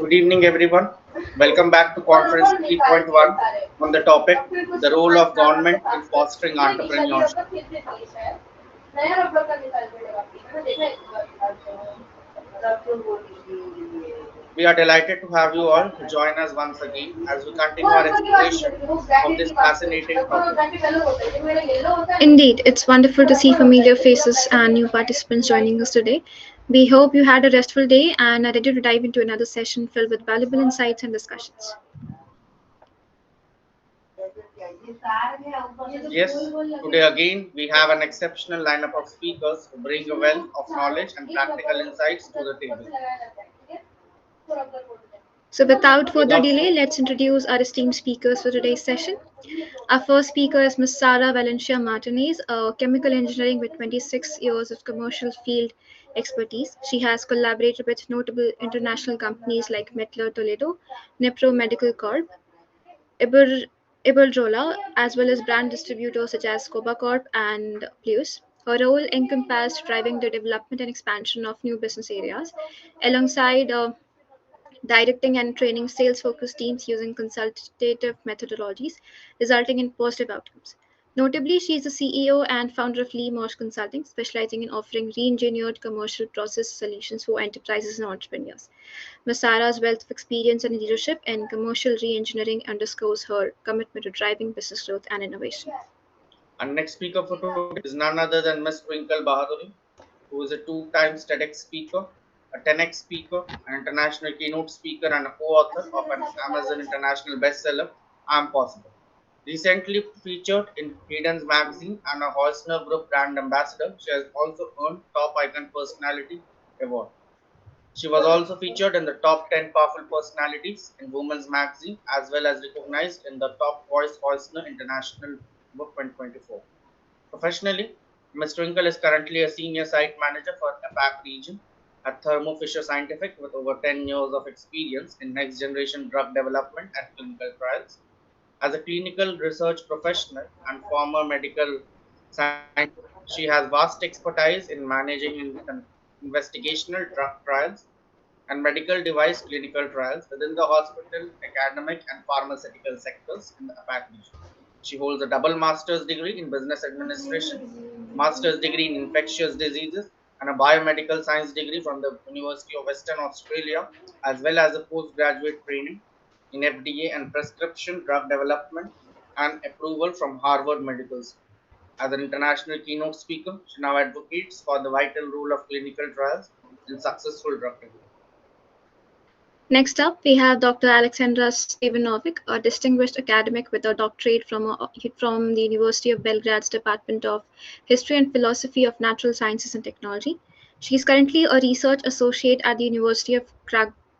Good evening, everyone. Welcome back to Conference 3.1 on the topic the role of government in fostering entrepreneurship. We are delighted to have you all to join us once again as we continue our exploration of this fascinating topic. Indeed, it's wonderful to see familiar faces and new participants joining us today. We hope you had a restful day and are ready to dive into another session filled with valuable insights and discussions. Yes, today again we have an exceptional lineup of speakers who bring a wealth of knowledge and practical insights to the table. So, without further Without delay, let's introduce our esteemed speakers for today's session. Our first speaker is Ms. Sara Valencia Martinez, a chemical engineering with 26 years of commercial field expertise. She has collaborated with notable international companies like Mettler Toledo, Nipro Medical Corp, Ibur, Iberdrola, as well as brand distributors such as Coba Corp and Plus. Her role encompassed driving the development and expansion of new business areas, alongside directing and training sales focused teams using consultative methodologies, resulting in positive outcomes. Notably, she is the CEO and founder of Lee Marsh Consulting, specializing in offering re engineered commercial process solutions for enterprises and entrepreneurs. Ms. Sara's wealth of experience and leadership in commercial re engineering underscores her commitment to driving business growth and innovation. our next speaker for today is none other than Ms. Twinkle Bahaduri, who is a two-time TEDx speaker, a 10x speaker, an international keynote speaker, and a co-author of an Amazon International bestseller, I'm Possible. Recently featured in Hayden's magazine and a Heusner Group brand ambassador, she has also earned Top Icon Personality Award. She was also featured in the top 10 powerful personalities in Women's Magazine as well as recognized in the Top Voice Heusner International Book 2024. Professionally, Ms. Twinkle is currently a senior site manager for APAC region at Thermo Fisher Scientific with over 10 years of experience in next generation drug development and clinical trials. As a clinical research professional and former medical scientist, she has vast expertise in managing investigational drug trials and medical device clinical trials within the hospital, academic, and pharmaceutical sectors in the APAC region. She holds a double master's degree in business administration, master's degree in infectious diseases, and a biomedical science degree from the University of Western Australia, as well as a postgraduate training in FDA and prescription drug development and approval from Harvard Medical School. As an international keynote speaker, she now advocates for the vital role of clinical trials in successful drug development. Next up, we have Dr. Alexandra Stevanovic, a distinguished academic with a doctorate from the University of Belgrade's Department of History and Philosophy of Natural Sciences and Technology. She is currently a research associate at the University of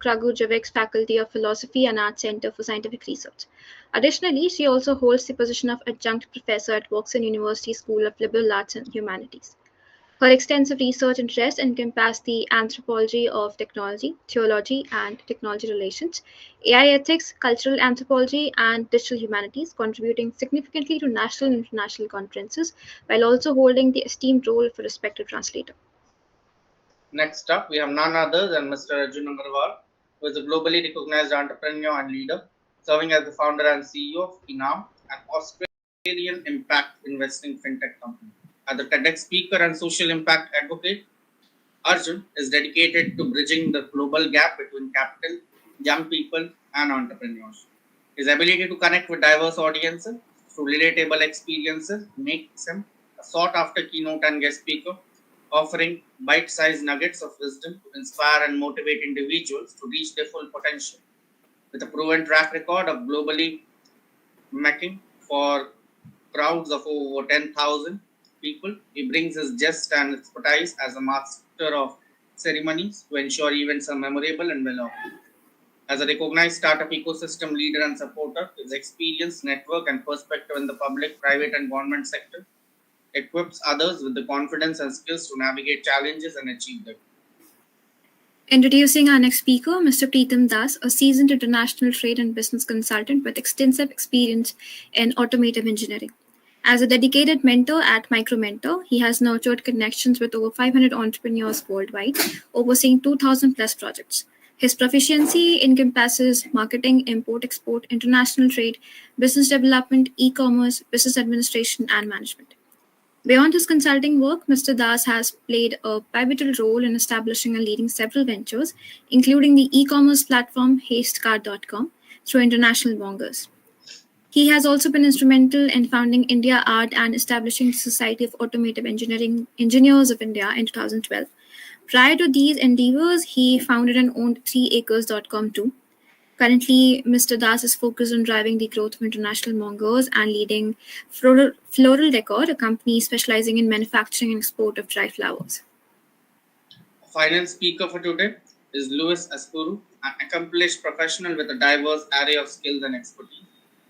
Kragujevic's Faculty of Philosophy and Arts Center for Scientific Research. Additionally, she also holds the position of adjunct professor at Washington University School of Liberal Arts and Humanities. Her extensive research interests encompass the anthropology of technology, theology and technology relations, AI ethics, cultural anthropology, and digital humanities, contributing significantly to national and international conferences while also holding the esteemed role of a respected translator. Next up, we have none other than Mr. Arjun Agarwal, who is a globally recognized entrepreneur and leader, serving as the founder and CEO of Inam, an Australian impact investing fintech company. As a TEDx speaker and social impact advocate, Arjun is dedicated to bridging the global gap between capital, young people, and entrepreneurs. His ability to connect with diverse audiences through relatable experiences makes him a sought after keynote and guest speaker, offering bite sized nuggets of wisdom to inspire and motivate individuals to reach their full potential. With a proven track record of globally making for crowds of over 10,000 people, he brings his zest and expertise as a master of ceremonies to ensure events are memorable and well organized. As a recognized startup ecosystem leader and supporter, his experience, network, and perspective in the public, private, and government sector equips others with the confidence and skills to navigate challenges and achieve them. Introducing our next speaker, Mr. Preetham Das, a seasoned international trade and business consultant with extensive experience in automotive engineering. As a dedicated mentor at MicroMentor, he has nurtured connections with over 500 entrepreneurs worldwide, overseeing 2,000 plus projects. His proficiency encompasses marketing, import export, international trade, business development, e commerce, business administration, and management. Beyond his consulting work, Mr. Das has played a pivotal role in establishing and leading several ventures, including the e commerce platform HasteCard.com through international mongers. He has also been instrumental in founding India Art and establishing the Society of Automotive Engineers of India in 2012. Prior to these endeavors, he founded and owned 3acres.com too. Currently, Mr. Das is focused on driving the growth of international mongers and leading Floral Decor, a company specializing in manufacturing and export of dry flowers. Final speaker for today is Louis Aspuru, an accomplished professional with a diverse array of skills and expertise.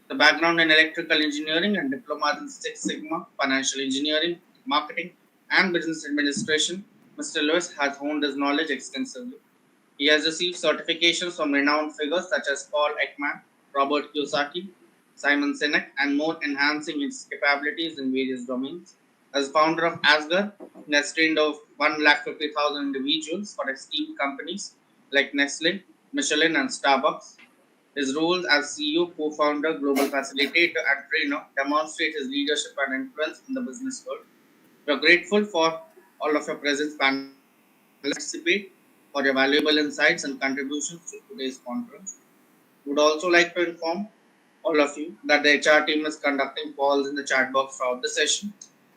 The background in electrical engineering and diploma in Six Sigma, financial engineering, marketing, and business administration, Mr. Lewis has honed his knowledge extensively. He has received certifications from renowned figures such as Paul Ekman, Robert Kiyosaki, Simon Sinek, and more, enhancing its capabilities in various domains. As founder of Asgard, he has trained over 150,000 individuals for esteemed companies like Nestle, Michelin, and Starbucks. His roles as CEO, co-founder, global facilitator, and trainer demonstrate his leadership and influence in the business world. We are grateful for all of your presence, panel participate, for your valuable insights and contributions to today's conference. We would also like to inform all of you that the HR team is conducting polls in the chat box throughout the session.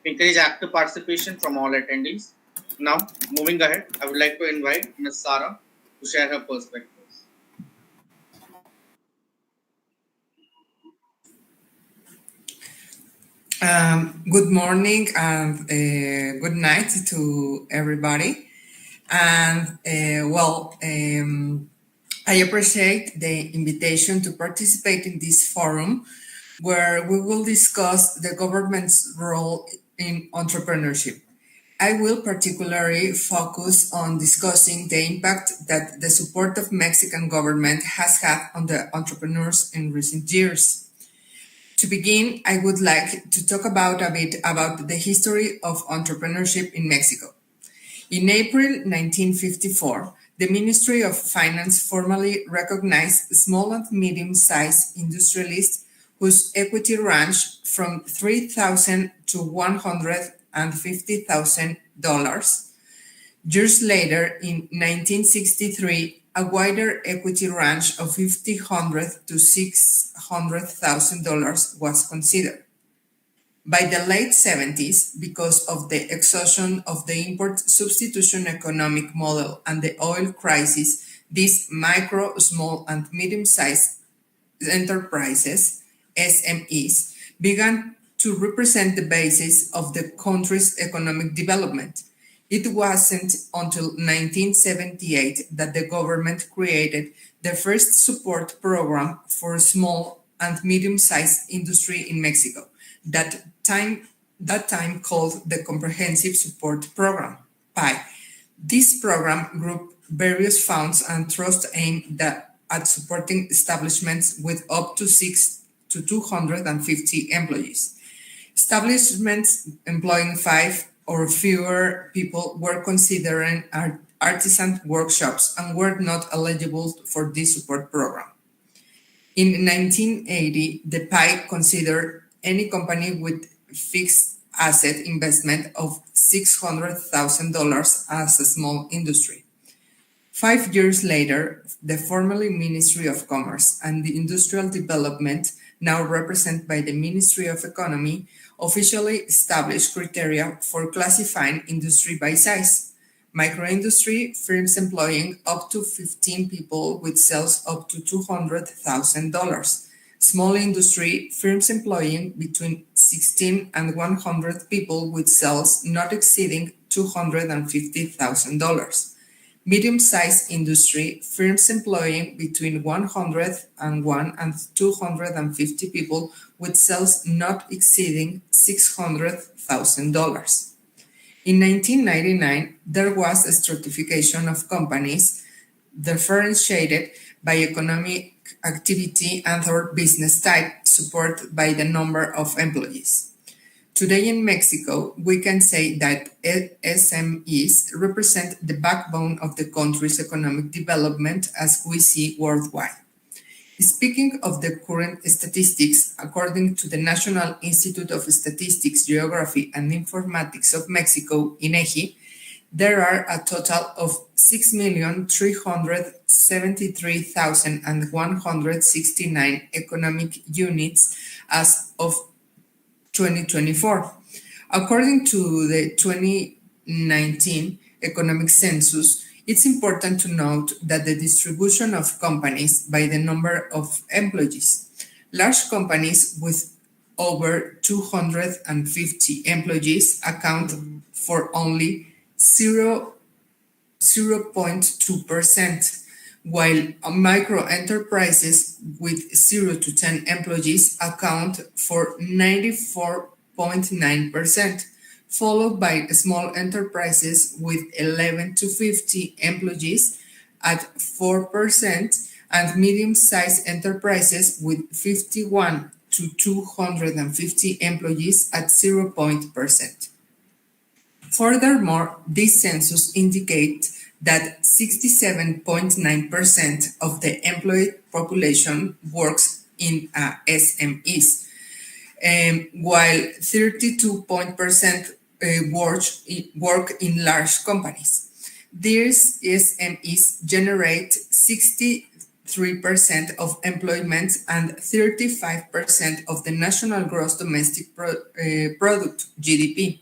We encourage active participation from all attendees. Now, moving ahead, I would like to invite Ms. Sarah to share her perspectives. Good morning and good night to everybody. And I appreciate the invitation to participate in this forum where we will discuss the government's role in entrepreneurship. I will particularly focus on discussing the impact that the support of Mexican government has had on the entrepreneurs in recent years. To begin, I would like to talk a bit about the history of entrepreneurship in Mexico. In April 1954, the Ministry of Finance formally recognized small and medium-sized industrialists whose equity ranged from $3,000 to $150,000. Years later, in 1963, a wider equity range of $500,000 to $600,000 was considered. By the late 70s, because of the exhaustion of the import substitution economic model and the oil crisis, these micro, small, and medium-sized enterprises, SMEs, began to represent the basis of the country's economic development. It wasn't until 1978 that the government created the first support program for small and medium-sized industry in Mexico, that time called the Comprehensive Support Program, PI. This program grouped various funds and trusts aimed at supporting establishments with up to 6 to 250 employees. Establishments employing 5 or fewer people were considering artisan workshops and were not eligible for this support program. In 1980, the PI considered any company with fixed asset investment of $600,000 as a small industry. 5 years later, the formerly Ministry of Commerce and the Industrial Development, now represented by the Ministry of Economy, officially established criteria for classifying industry by size. Microindustry, firms employing up to 15 people with sales up to $200,000. Small industry, firms employing between 16 and 100 people with sales not exceeding $250,000. Medium-sized industry, firms employing between 101 and 250 people with sales not exceeding $600,000. In 1999, there was a stratification of companies differentiated by economic activity and/or business type, supported by the number of employees. Today in Mexico, we can say that SMEs represent the backbone of the country's economic development as we see worldwide. Speaking of the current statistics, according to the National Institute of Statistics, Geography and Informatics of Mexico, INEGI, there are a total of 6,373,169 economic units as of 2024. According to the 2019 economic census, it's important to note that the distribution of companies by the number of employees. Large companies with over 250 employees account for only 0.2%, while micro enterprises with 0 to 10 employees account for 94.9%, followed by small enterprises with 11 to 50 employees at 4%, and medium-sized enterprises with 51 to 250 employees at 0%. Furthermore, this census indicates that 67.9% of the employed population works in SMEs, while 32% work in large companies. These SMEs generate 63% of employment and 35% of the national gross domestic product, GDP.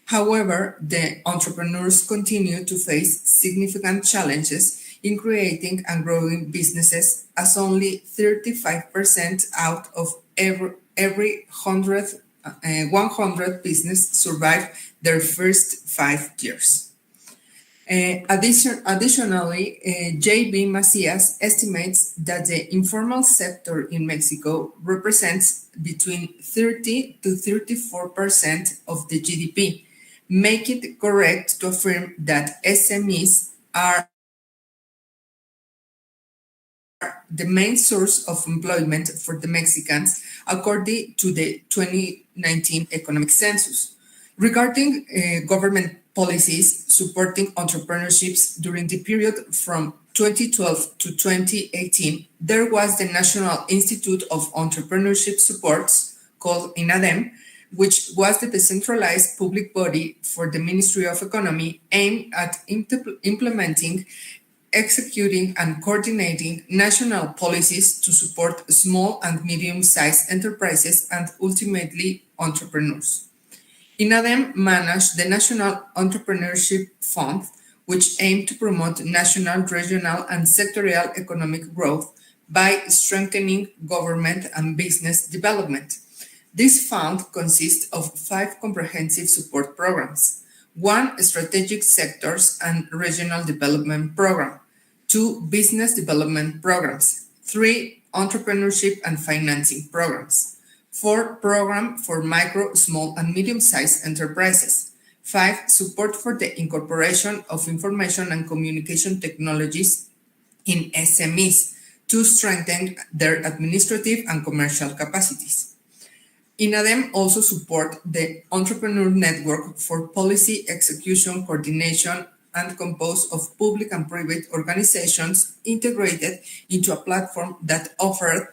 However, the entrepreneurs continue to face significant challenges in creating and growing businesses, as only 35% out of every 100 business survive their first 5 years. Additionally, J.B. Macias estimates that the informal sector in Mexico represents between 30 to 34% of the GDP, making it correct to affirm that SMEs are the main source of employment for the Mexicans, according to the 2019 economic census. Regarding government policies supporting entrepreneurships during the period from 2012 to 2018, there was the National Institute of Entrepreneurship Supports, called INADEM, which was the decentralized public body for the Ministry of Economy aimed at implementing, executing, and coordinating national policies to support small and medium-sized enterprises and ultimately entrepreneurs. INADEM managed the National Entrepreneurship Fund, which aimed to promote national, regional, and sectorial economic growth by strengthening government and business development. This fund consists of 5 comprehensive support programs: 1 strategic sectors and regional development program, 2 business development programs, 3 entrepreneurship and financing programs, 4 program for micro, small, and medium-sized enterprises, 5 support for the incorporation of information and communication technologies in SMEs to strengthen their administrative and commercial capacities. INADEM also support the Entrepreneur Network for policy execution coordination and composed of public and private organizations integrated into a platform that offered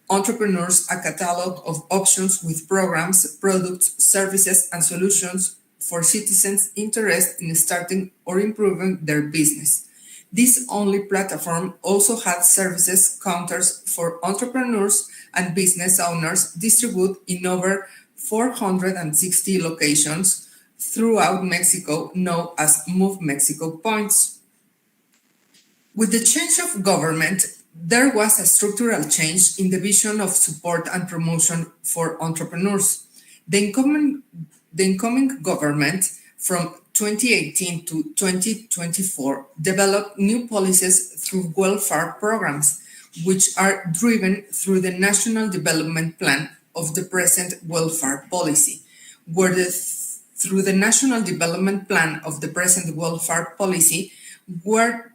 entrepreneurs a catalog of options with programs, products, services, and solutions for citizens interested in starting or improving their business. This only platform also had services counters for entrepreneurs and business owners distributed in over 460 locations throughout Mexico, known as Move Mexico points. With the change of government, there was a structural change in the vision of support and promotion for entrepreneurs. The incoming government from 2018 to 2024 developed new policies through welfare programs, which are driven through the National Development Plan of the present welfare policy, where through the National Development Plan of the present welfare policy, where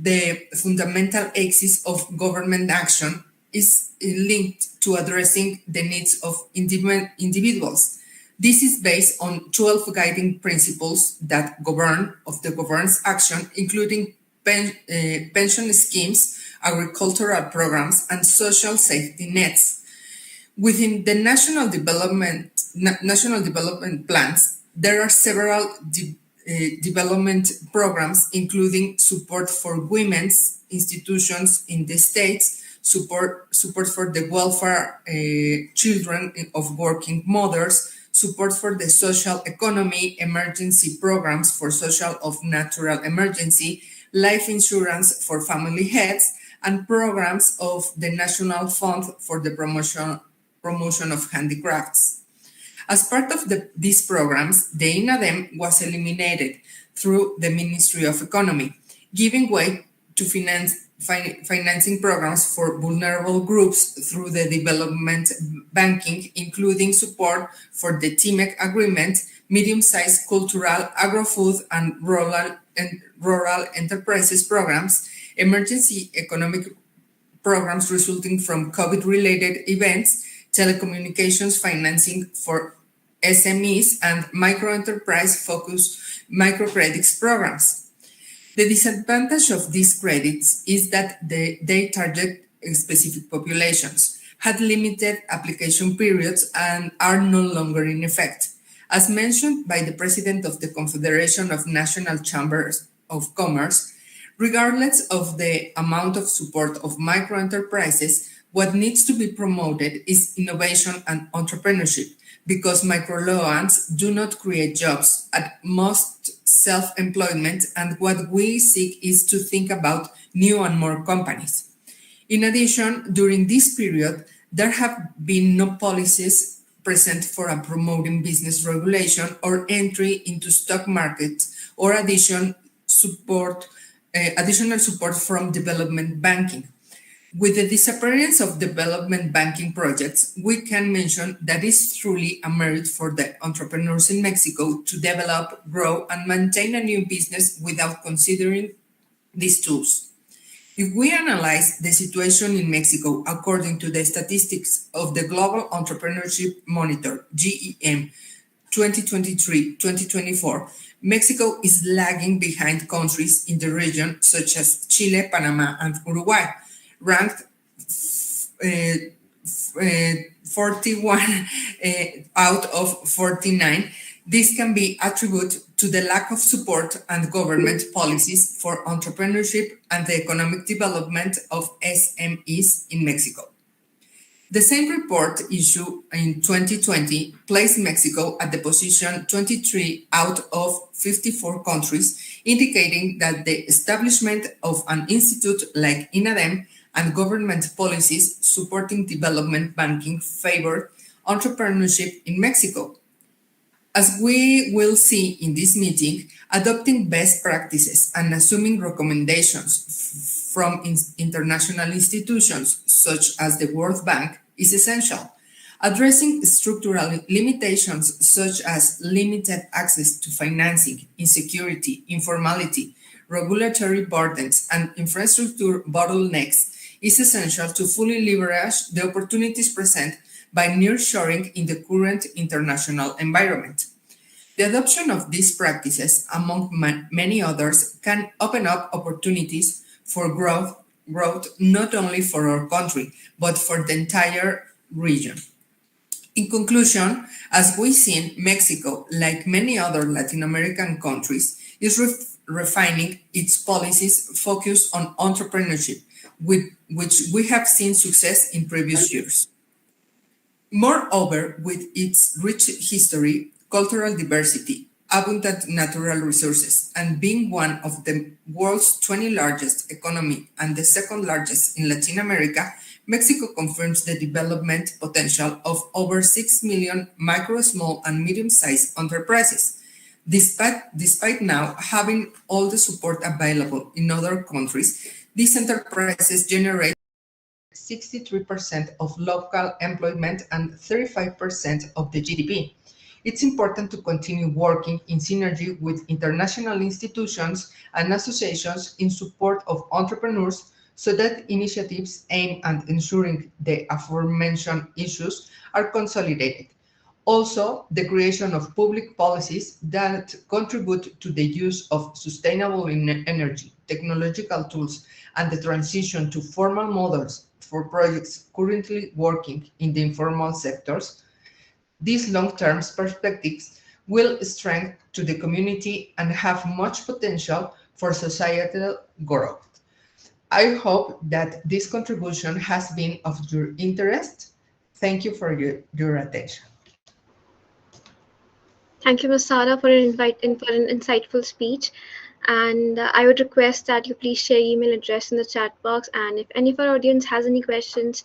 the fundamental axis of government action is linked to addressing the needs of individuals. This is based on 12 guiding principles that governs action, including pension schemes, agricultural programs, and social safety nets. Within the national development plans, there are several development programs, including support for women's institutions in the states, support for the welfare children of working mothers, support for the social economy, emergency programs for social of natural emergency, life insurance for family heads, and programs of the National Fund for the promotion of handicrafts. As part of these programs, the INADEM was eliminated through the Ministry of Economy, giving way to financing programs for vulnerable groups through the development banking, including support for the TIMEC agreement, medium-sized cultural, agro-food, and rural enterprises programs, emergency economic programs resulting from COVID-related events, telecommunications financing for SMEs, and microenterprise focused microcredits programs. The disadvantage of these credits is that they target specific populations, had limited application periods, and are no longer in effect. As mentioned by the President of the Confederation of National Chambers of Commerce, regardless of the amount of support of microenterprises, what needs to be promoted is innovation and entrepreneurship, because microloans do not create jobs, at most self-employment, and what we seek is to think about new and more companies. In addition, during this period, there have been no policies present for promoting business regulation or entry into stock markets or additional support from development banking. With the disappearance of development banking projects, we can mention that it's truly a merit for the entrepreneurs in Mexico to develop, grow, and maintain a new business without considering these tools. If we analyze the situation in Mexico according to the statistics of the Global Entrepreneurship Monitor, GEM, 2023-2024, Mexico is lagging behind countries in the region such as Chile, Panama, and Uruguay, ranked 41 out of 49. This can be attributed to the lack of support and government policies for entrepreneurship and the economic development of SMEs in Mexico. The same report issued in 2020 placed Mexico at the position 23 out of 54 countries, indicating that the establishment of an institute like INADEM and government policies supporting development banking favored entrepreneurship in Mexico. As we will see in this meeting, adopting best practices and assuming recommendations from international institutions such as the World Bank is essential. Addressing structural limitations such as limited access to financing, insecurity, informality, regulatory burdens, and infrastructure bottlenecks is essential to fully leverage the opportunities present by nearshoring in the current international environment. The adoption of these practices, among many others, can open up opportunities for growth not only for our country, but for the entire region. In conclusion, as we've seen, Mexico, like many other Latin American countries, is refining its policies focused on entrepreneurship, with which we have seen success in previous years. Moreover, with its rich history, cultural diversity, abundant natural resources, and being one of the world's 20 largest economy and the second largest in Latin America, Mexico confirms the development potential of over 6 million micro, small, and medium-sized enterprises. Despite now having all the support available in other countries, these enterprises generate 63% of local employment and 35% of the GDP. it's important to continue working in synergy with international institutions and associations in support of entrepreneurs so that initiatives aimed at ensuring the aforementioned issues are consolidated. Also, the creation of public policies that contribute to the use of sustainable energy, technological tools, and the transition to formal models for projects currently working in the informal sectors. These long-term perspectives will strengthen to the community and have much potential for societal growth. I hope that this contribution has been of your interest. Thank you for your attention. Thank you, Ms. Sara, for an insightful speech. And I would request that you please share your email address in the chat box. And if any of our audience has any questions,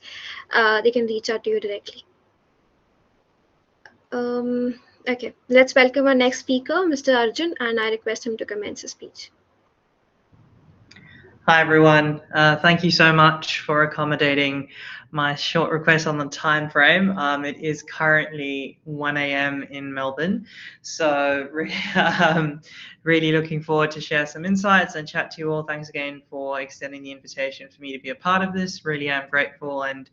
they can reach out to you directly. Okay, let's welcome our next speaker, Mr. Arjun, and I request him to commence his speech. Hi, everyone. Thank you so much for accommodating my short request on the time frame. It is currently 1 a.m. in Melbourne, so really looking forward to share some insights and chat to you all. Thanks again for extending the invitation for me to be a part of this. Really am grateful, and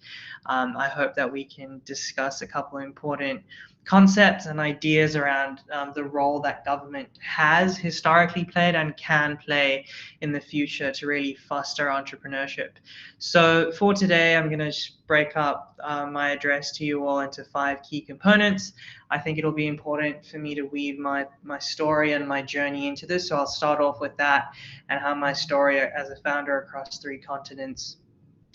I hope that we can discuss a couple of important concepts and ideas around the role that government has historically played and can play in the future to really foster entrepreneurship. So for today, I'm going to break up my address to you all into 5 key components. I think it'll be important for me to weave my story and my journey into this. So I'll start off with that and how my story as a founder across 3 continents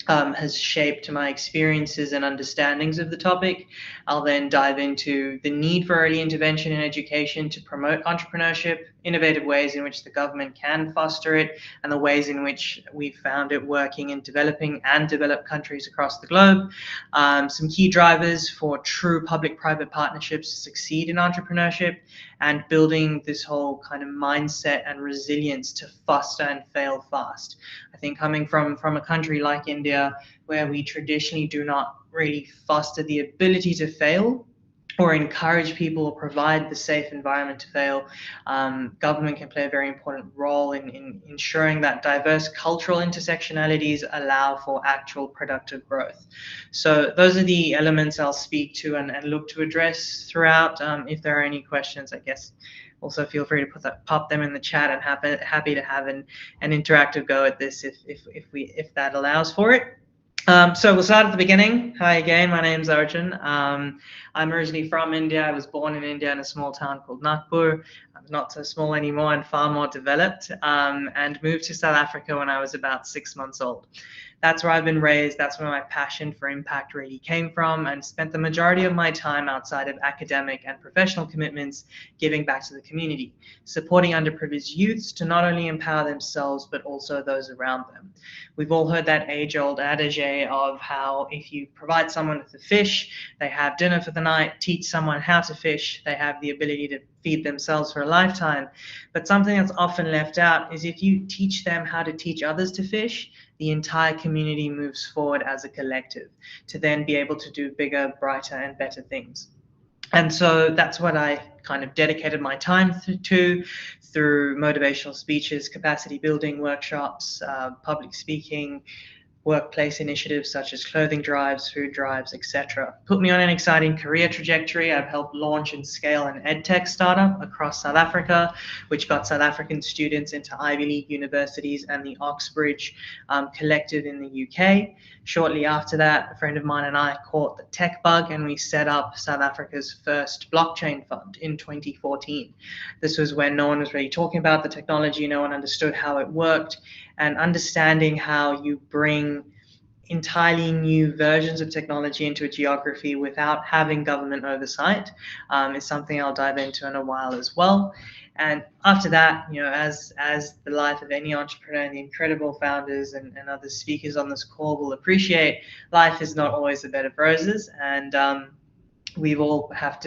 has shaped my experiences and understandings of the topic. I'll then dive into the need for early intervention in education to promote entrepreneurship, innovative ways in which the government can foster it, and the ways in which we've found it working in developing and developed countries across the globe. Some key drivers for true public-private partnerships to succeed in entrepreneurship, and building this whole kind of mindset and resilience to foster and fail fast. I think coming from a country like India, where we traditionally do not really foster the ability to fail or encourage people or provide the safe environment to fail, government can play a very important role in ensuring that diverse cultural intersectionalities allow for actual productive growth. So those are the elements I'll speak to and look to address throughout. If there are any questions, I guess also feel free to pop them in the chat, and happy to have an interactive go at this if that allows for it. So we'll start at the beginning. Hi again, my name's Arjun. I'm originally from India. I was born in India in a small town called Nagpur. I'm not so small anymore and far more developed, and moved to South Africa when I was about 6 months old. That's where I've been raised. That's where my passion for impact really came from, and spent the majority of my time outside of academic and professional commitments giving back to the community, supporting underprivileged youths to not only empower themselves, but also those around them. We've all heard that age-old adage of how if you provide someone with a fish, they have dinner for the night. Teach someone how to fish, they have the ability to feed themselves for a lifetime. But something that's often left out is if you teach them how to teach others to fish, the entire community moves forward as a collective to then be able to do bigger, brighter, and better things. And so that's what I kind of dedicated my time to through motivational speeches, capacity building workshops, public speaking, workplace initiatives such as clothing drives, food drives, etc. Put me on an exciting career trajectory. I've helped launch and scale an edtech startup across South Africa, which got South African students into Ivy League universities and the Oxbridge Collective in the UK. Shortly after that, a friend of mine and I caught the tech bug, and we set up South Africa's first blockchain fund in 2014. This was when no one was really talking about the technology, no one understood how it worked, and understanding how you bring entirely new versions of technology into a geography without having government oversight is something I'll dive into in a while as well. And after that, as the life of any entrepreneur and the incredible founders and other speakers on this call will appreciate, life is not always a bed of roses. And we've all have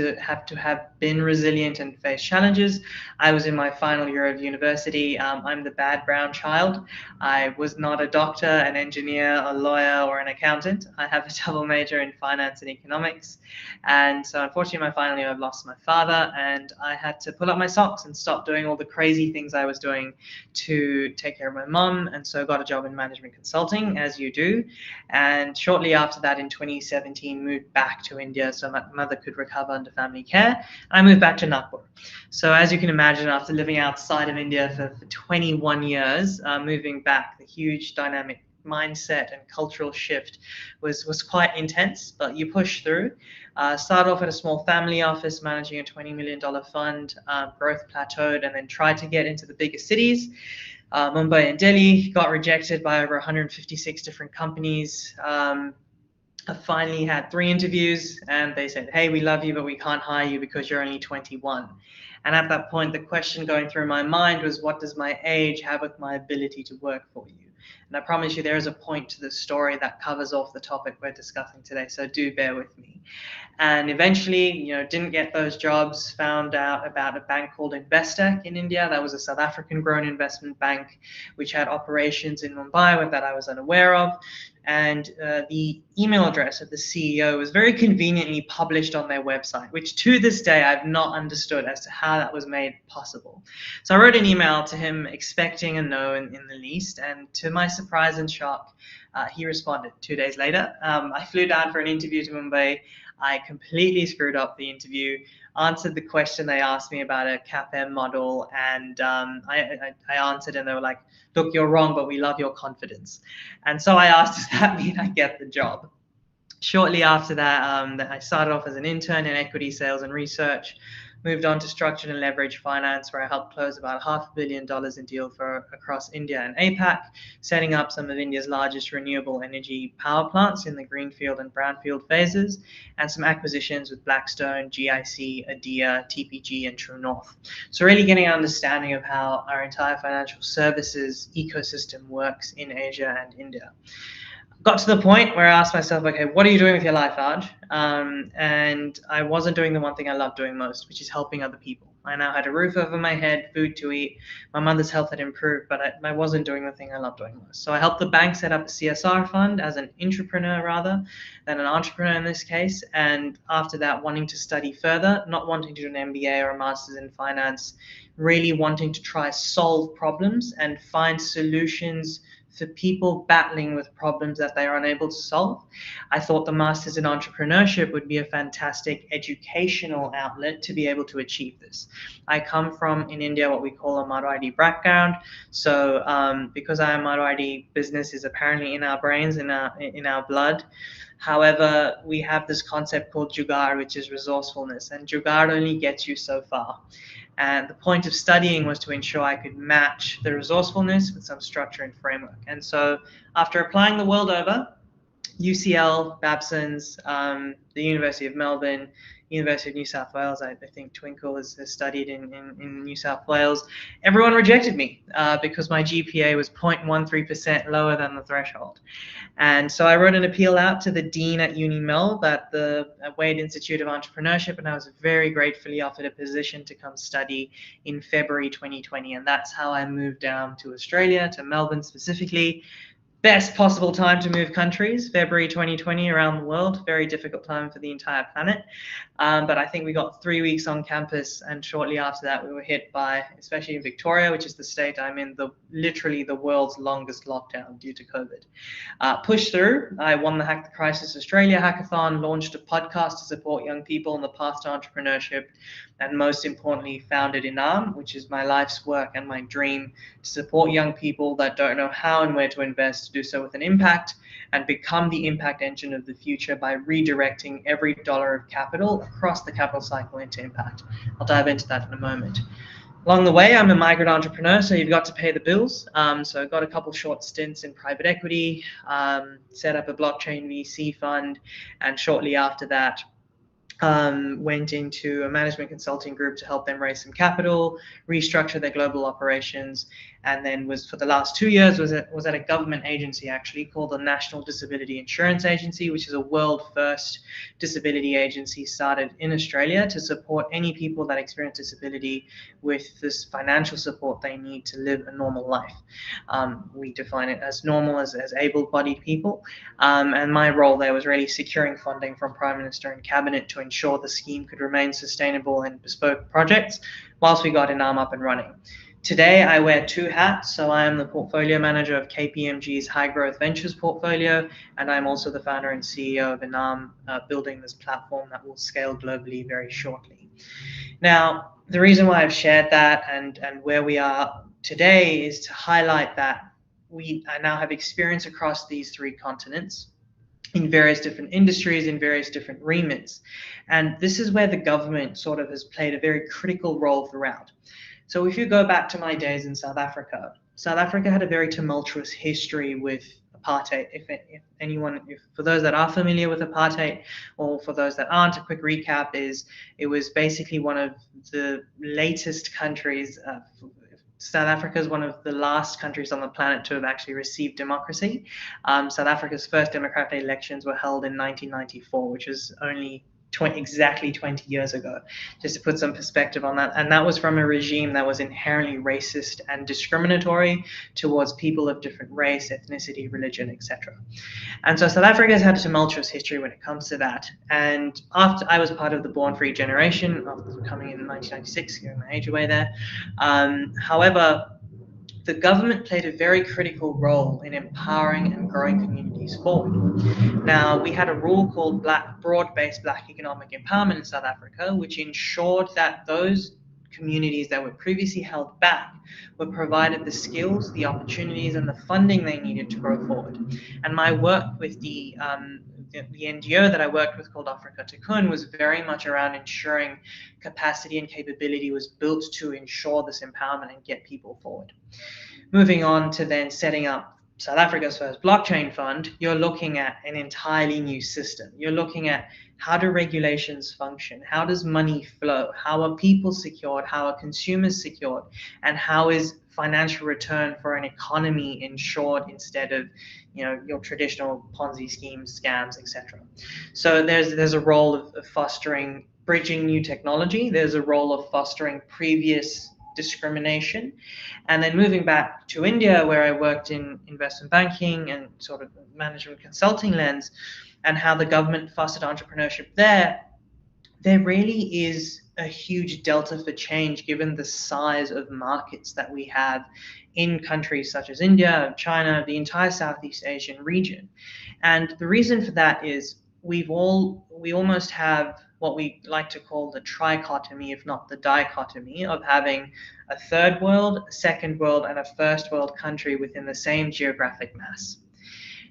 been resilient and face challenges. I was in my final year of university. I'm the bad brown child. I was not a doctor, an engineer, a lawyer, or an accountant. I have a double major in finance and economics. And so unfortunately, my final year, I've lost my father, and I had to pull up my socks and stop doing all the crazy things I was doing to take care of my mum. And so got a job in management consulting, as you do. And shortly after that, in 2017, moved back to India so my mother could recover under family care. And I moved back to Nagpur. So as you can imagine, after living outside of India for 21 years, moving back, the huge dynamic mindset and cultural shift was quite intense, but you push through. Started off at a small family office managing a $20 million fund, growth plateaued, and then tried to get into the bigger cities. Mumbai and Delhi, got rejected by over 156 different companies. I finally had 3 interviews, and they said, hey, we love you, but we can't hire you because you're only 21. And at that point, the question going through my mind was, what does my age have with my ability to work for you? And I promise you, there is a point to the story that covers off the topic we're discussing today, so do bear with me. And eventually, didn't get those jobs, found out about a bank called Investec in India. That was a South African-grown investment bank, which had operations in Mumbai that I was unaware of. And the email address of the CEO was very conveniently published on their website, which to this day I've not understood as to how that was made possible. So I wrote an email to him expecting a no in the least, and to my surprise and shock, he responded 2 days later. I flew down for an interview to Mumbai. I completely screwed up the interview, answered the question they asked me about a CAPM model, and I answered, and they were like, look, you're wrong, but we love your confidence. And so I asked, does that mean I get the job? Shortly after that, I started off as an intern in equity sales and research, moved on to structured and leveraged finance, where I helped close about $500 million in deals across India and APAC, setting up some of India's largest renewable energy power plants in the greenfield and brownfield phases, and some acquisitions with Blackstone, GIC, ADIA, TPG, and True North. So really getting an understanding of how our entire financial services ecosystem works in Asia and India. Got to the point where I asked myself, okay, what are you doing with your life, Aj? And I wasn't doing the one thing I love doing most, which is helping other people. I now had a roof over my head, food to eat. My mother's health had improved, but I wasn't doing the thing I love doing most. So I helped the bank set up a CSR fund as an entrepreneur rather than an entrepreneur in this case. And after that, wanting to study further, not wanting to do an MBA or a master's in finance, really wanting to try solve problems and find solutions for people battling with problems that they are unable to solve. I thought the Masters in Entrepreneurship would be a fantastic educational outlet to be able to achieve this. I come from, in India, what we call a Marwadi background. So because I am Marwadi, business is apparently in our brains, in our blood. However, we have this concept called jugaad, which is resourcefulness, and jugaad only gets you so far. And the point of studying was to ensure I could match the resourcefulness with some structure and framework. And so after applying the world over, UCL, Babson's, the University of Melbourne, University of New South Wales, I think Twinkle has studied in New South Wales, everyone rejected me because my GPA was 0.13% lower than the threshold. And so I wrote an appeal out to the dean at UniMel at the Wade Institute of Entrepreneurship, and I was very gratefully offered a position to come study in February 2020. And that's how I moved down to Australia, to Melbourne specifically. Best possible time to move countries, February 2020 around the world. Very difficult time for the entire planet. But I think we got 3 weeks on campus, and shortly after that we were hit by, especially in Victoria, which is the state I'm in, literally the world's longest lockdown due to COVID. Pushed through. I won the Hack the Crisis Australia Hackathon, launched a podcast to support young people on the path to entrepreneurship, and most importantly founded Inam, which is my life's work and my dream, to support young people that don't know how and where to invest, to do so with an impact and become the impact engine of the future by redirecting every dollar of capital across the capital cycle into impact. I'll dive into that in a moment. Along the way, I'm a migrant entrepreneur, so you've got to pay the bills. So I got a couple short stints in private equity, set up a blockchain VC fund, and shortly after that, went into a management consulting group to help them raise some capital, restructure their global operations, and then was for the last 2 years was at a government agency actually called the National Disability Insurance Agency, which is a world first disability agency started in Australia to support any people that experience disability with this financial support they need to live a normal life. We define it as normal as able-bodied people, and my role there was really securing funding from Prime Minister and Cabinet to ensure the scheme could remain sustainable and bespoke projects whilst we got INAM up and running. Today, I wear 2 hats. So I am the portfolio manager of KPMG's High Growth Ventures portfolio, and I'm also the founder and CEO of INAM, building this platform that will scale globally very shortly. Now, the reason why I've shared that and where we are today is to highlight that I now have experience across these 3 continents in various different industries, in various different remits. And this is where the government sort of has played a very critical role throughout. So if you go back to my days in South Africa had a very tumultuous history with apartheid. If for those that are familiar with apartheid, or for those that aren't, a quick recap is it was basically one of the latest countries. South Africa is one of the last countries on the planet to have actually received democracy. South Africa's first democratic elections were held in 1994, which was only exactly 20 years ago, just to put some perspective on that. And that was from a regime that was inherently racist and discriminatory towards people of different race, ethnicity, religion, etc. And so South Africa has had a tumultuous history when it comes to that. And after I was part of the Born Free generation, coming in 1996, giving my age away there. However, the government played a very critical role in empowering and growing communities forward. Now, we had a rule called broad-based Black economic empowerment in South Africa, which ensured that those communities that were previously held back were provided the skills, the opportunities, and the funding they needed to grow forward. And my work with the NGO that I worked with called Africa Tikkun was very much around ensuring capacity and capability was built to ensure this empowerment and get people forward. Moving on to then setting up South Africa's first blockchain fund, you're looking at an entirely new system. You're looking at how do regulations function? How does money flow? How are people secured? How are consumers secured? And how is financial return for an economy ensured instead of, your traditional Ponzi schemes, scams, etc. So there's a role of fostering, bridging new technology. There's a role of fostering previous discrimination. And then moving back to India, where I worked in investment banking and sort of management consulting lens, and how the government fostered entrepreneurship there really is a huge delta for change given the size of markets that we have in countries such as India, China, the entire Southeast Asian region. And the reason for that is we almost have what we like to call the trichotomy, if not the dichotomy, of having a third world, a second world, and a first world country within the same geographic mass.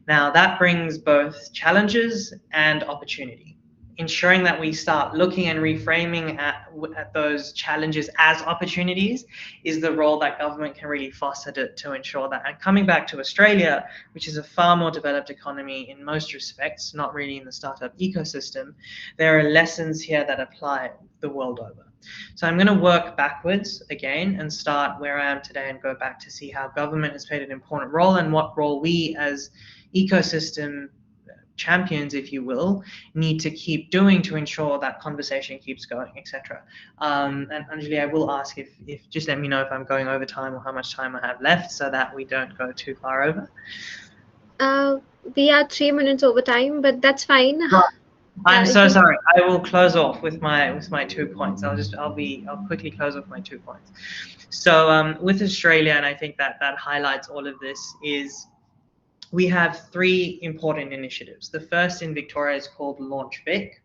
Now, that brings both challenges and opportunity. Ensuring that we start looking and reframing at those challenges as opportunities is the role that government can really foster to ensure that. And coming back to Australia, which is a far more developed economy in most respects, not really in the startup ecosystem, there are lessons here that apply the world over. So I'm going to work backwards again and start where I am today and go back to see how government has played an important role and what role we as ecosystem champions, if you will, need to keep doing to ensure that conversation keeps going, etc. And Anjali, I will ask if just let me know if I'm going over time or how much time I have left so that we don't go too far over. We are 3 minutes over time, but that's fine. I'm so sorry. I will close off with my 2 points. I'll quickly close off my 2 points. So with Australia, and I think that highlights all of this, is we have 3 important initiatives. The first in Victoria is called Launch Vic.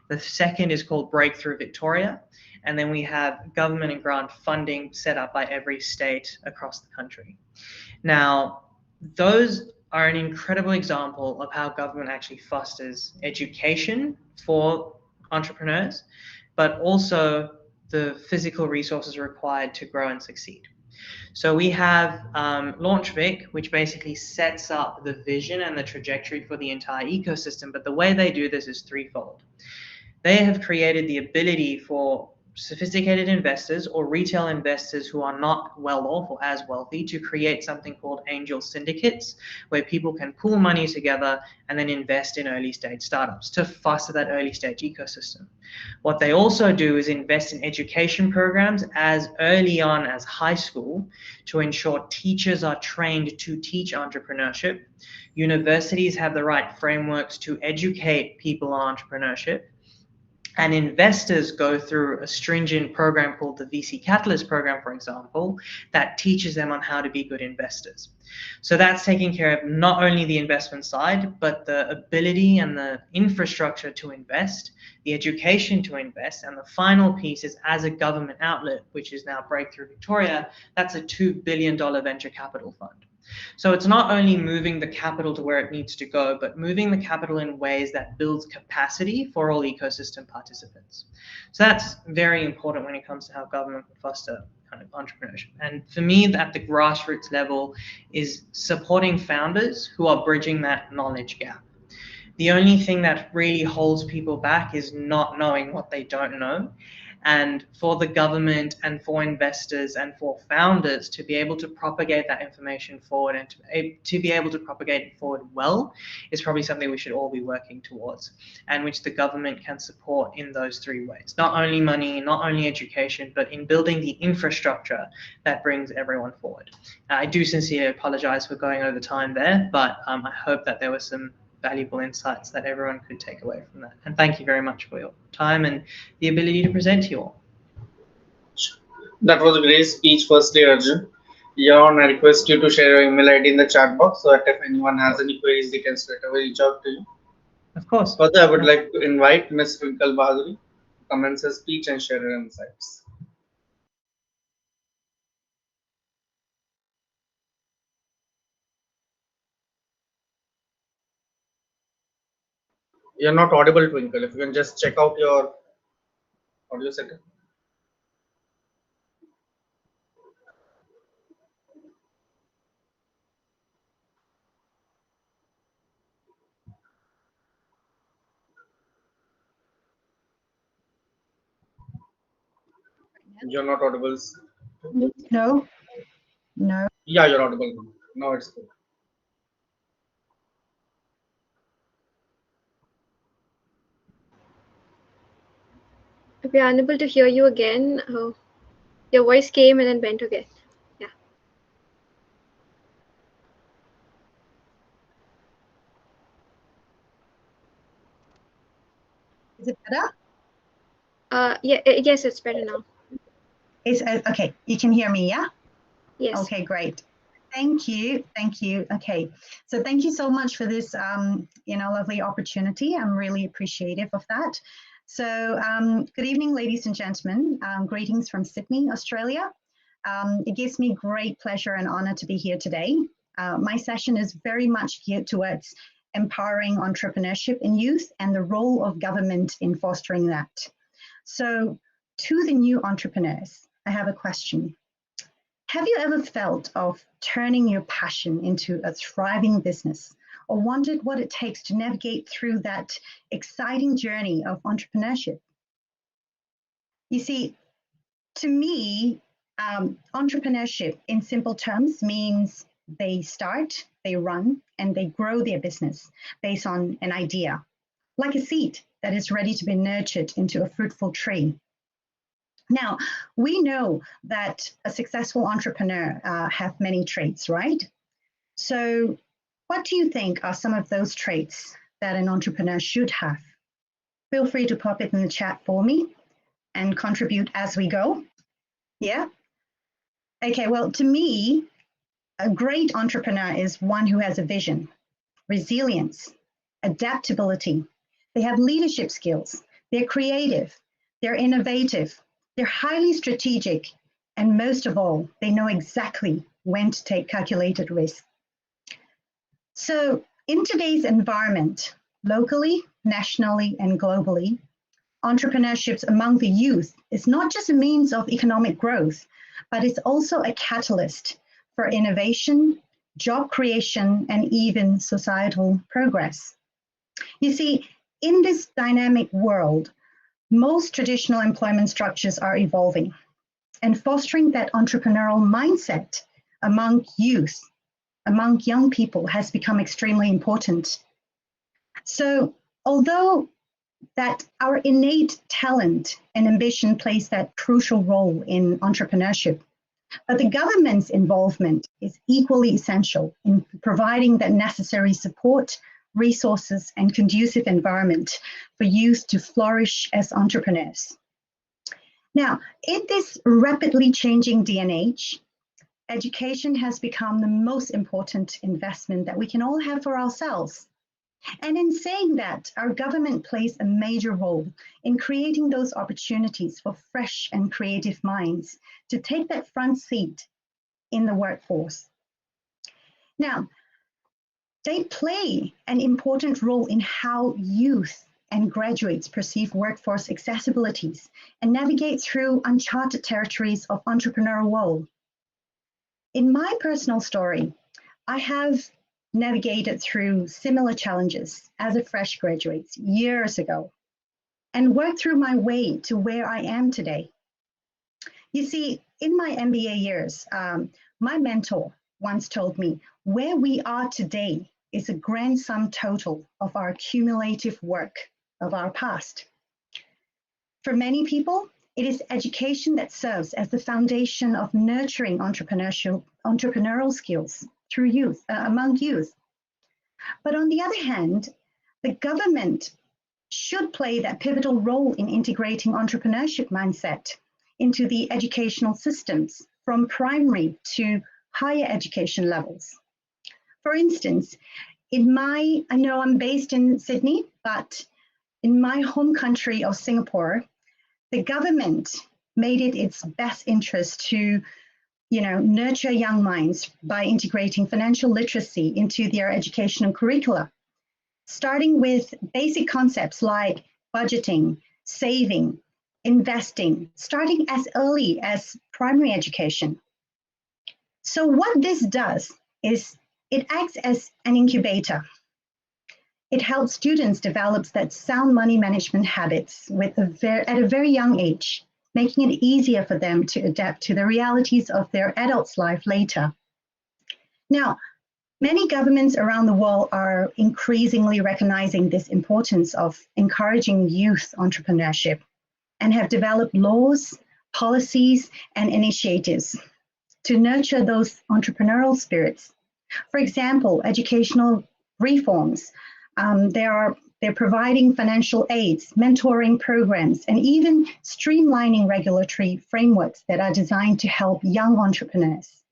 The second is called Breakthrough Victoria. And then we have government and grant funding set up by every state across the country. Now, those are an incredible example of how government actually fosters education for entrepreneurs, but also the physical resources required to grow and succeed. So we have Launch Vic, which basically sets up the vision and the trajectory for the entire ecosystem. But the way they do this is threefold. They have created the ability for sophisticated investors or retail investors who are not well off or as wealthy to create something called angel syndicates, where people can pool money together and then invest in early stage startups to foster that early stage ecosystem. What they also do is invest in education programs as early on as high school to ensure teachers are trained to teach entrepreneurship. Universities have the right frameworks to educate people on entrepreneurship. And investors go through a stringent program called the VC Catalyst program, for example, that teaches them on how to be good investors. So that's taking care of not only the investment side, but the ability and the infrastructure to invest, the education to invest, and the final piece is, as a government outlet, which is now Breakthrough Victoria, that's a $2 billion venture capital fund. So it's not only moving the capital to where it needs to go, but moving the capital in ways that builds capacity for all ecosystem participants. So that's very important when it comes to how government can foster kind of entrepreneurship. And for me, at the grassroots level, is supporting founders who are bridging that knowledge gap. The only thing that really holds people back is not knowing what they don't know. And for the government and for investors and for founders to be able to propagate that information forward and to be able to propagate it forward well is probably something we should all be working towards, and which the government can support in those three ways. Not only money, not only education, but in building the infrastructure that brings everyone forward. I do sincerely apologize for going over time there, but I hope that there was some valuable insights that everyone could take away from that. And thank you very much for your time and the ability to present to you all. That was a great speech, firstly, Arjun. Jan, I request you to share your email ID in the chat box so that if anyone has any queries, they can straight away reach out to you. Of course. Further, I would like to invite Ms. Twinkle Bahaduri to commence her speech and share her insights. You're not audible, Twinkle. If you can just check out your audio setup. You're not audible. No, no. Yeah, you're audible now. Now it's good. We are unable to hear you again. Your voice came and then went again. Yeah. Is it better? Yes, it's better now. It's okay. You can hear me, yeah? Yes. Okay, great. Thank you. Thank you. Okay. So thank you so much for this, lovely opportunity. I'm really appreciative of that. So good evening, ladies and gentlemen. Greetings from Sydney, Australia. It gives me great pleasure and honor to be here today. My session is very much geared towards empowering entrepreneurship in youth and the role of government in fostering that. So to the new entrepreneurs, I have a question. Have you ever felt of turning your passion into a thriving business, or wondered what it takes to navigate through that exciting journey of entrepreneurship? You see, to me, entrepreneurship in simple terms means they start, they run, and they grow their business based on an idea, like a seed that is ready to be nurtured into a fruitful tree. Now, we know that a successful entrepreneur have many traits, right? So what do you think are some of those traits that an entrepreneur should have? Feel free to pop it in the chat for me and contribute as we go. Yeah? Okay, well, to me, a great entrepreneur is one who has a vision, resilience, adaptability. They have leadership skills. They're creative. They're innovative. They're highly strategic. And most of all, they know exactly when to take calculated risk. So in today's environment, locally, nationally, and globally, entrepreneurship among the youth is not just a means of economic growth, but it's also a catalyst for innovation, job creation, and even societal progress. You see, in this dynamic world, most traditional employment structures are evolving, and fostering that entrepreneurial mindset among youth, among young people, has become extremely important. So although that our innate talent and ambition plays that crucial role in entrepreneurship, but the government's involvement is equally essential in providing that necessary support, resources, and conducive environment for youth to flourish as entrepreneurs. Now, in this rapidly changing day and age, education has become the most important investment that we can all have for ourselves. And in saying that, our government plays a major role in creating those opportunities for fresh and creative minds to take that front seat in the workforce. Now, they play an important role in how youth and graduates perceive workforce accessibilities and navigate through uncharted territories of entrepreneurial world. In my personal story, I have navigated through similar challenges as a fresh graduate years ago and worked through my way to where I am today. You see, in my MBA years, my mentor once told me, where we are today is a grand sum total of our cumulative work of our past. For many people, it is education that serves as the foundation of nurturing entrepreneurial skills through youth, among youth. But on the other hand, the government should play that pivotal role in integrating entrepreneurship mindset into the educational systems from primary to higher education levels. For instance, I know I'm based in Sydney, but in my home country of Singapore, the government made it its best interest to nurture young minds by integrating financial literacy into their educational curricula, starting with basic concepts like budgeting, saving, investing, starting as early as primary education. So what this does is it acts as an incubator. It helps students develop that sound money management habits at a very young age, making it easier for them to adapt to the realities of their adult's life later. Now, many governments around the world are increasingly recognizing this importance of encouraging youth entrepreneurship and have developed laws, policies, and initiatives to nurture those entrepreneurial spirits. For example, educational reforms. They're providing financial aids, mentoring programs, and even streamlining regulatory frameworks that are designed to help young entrepreneurs.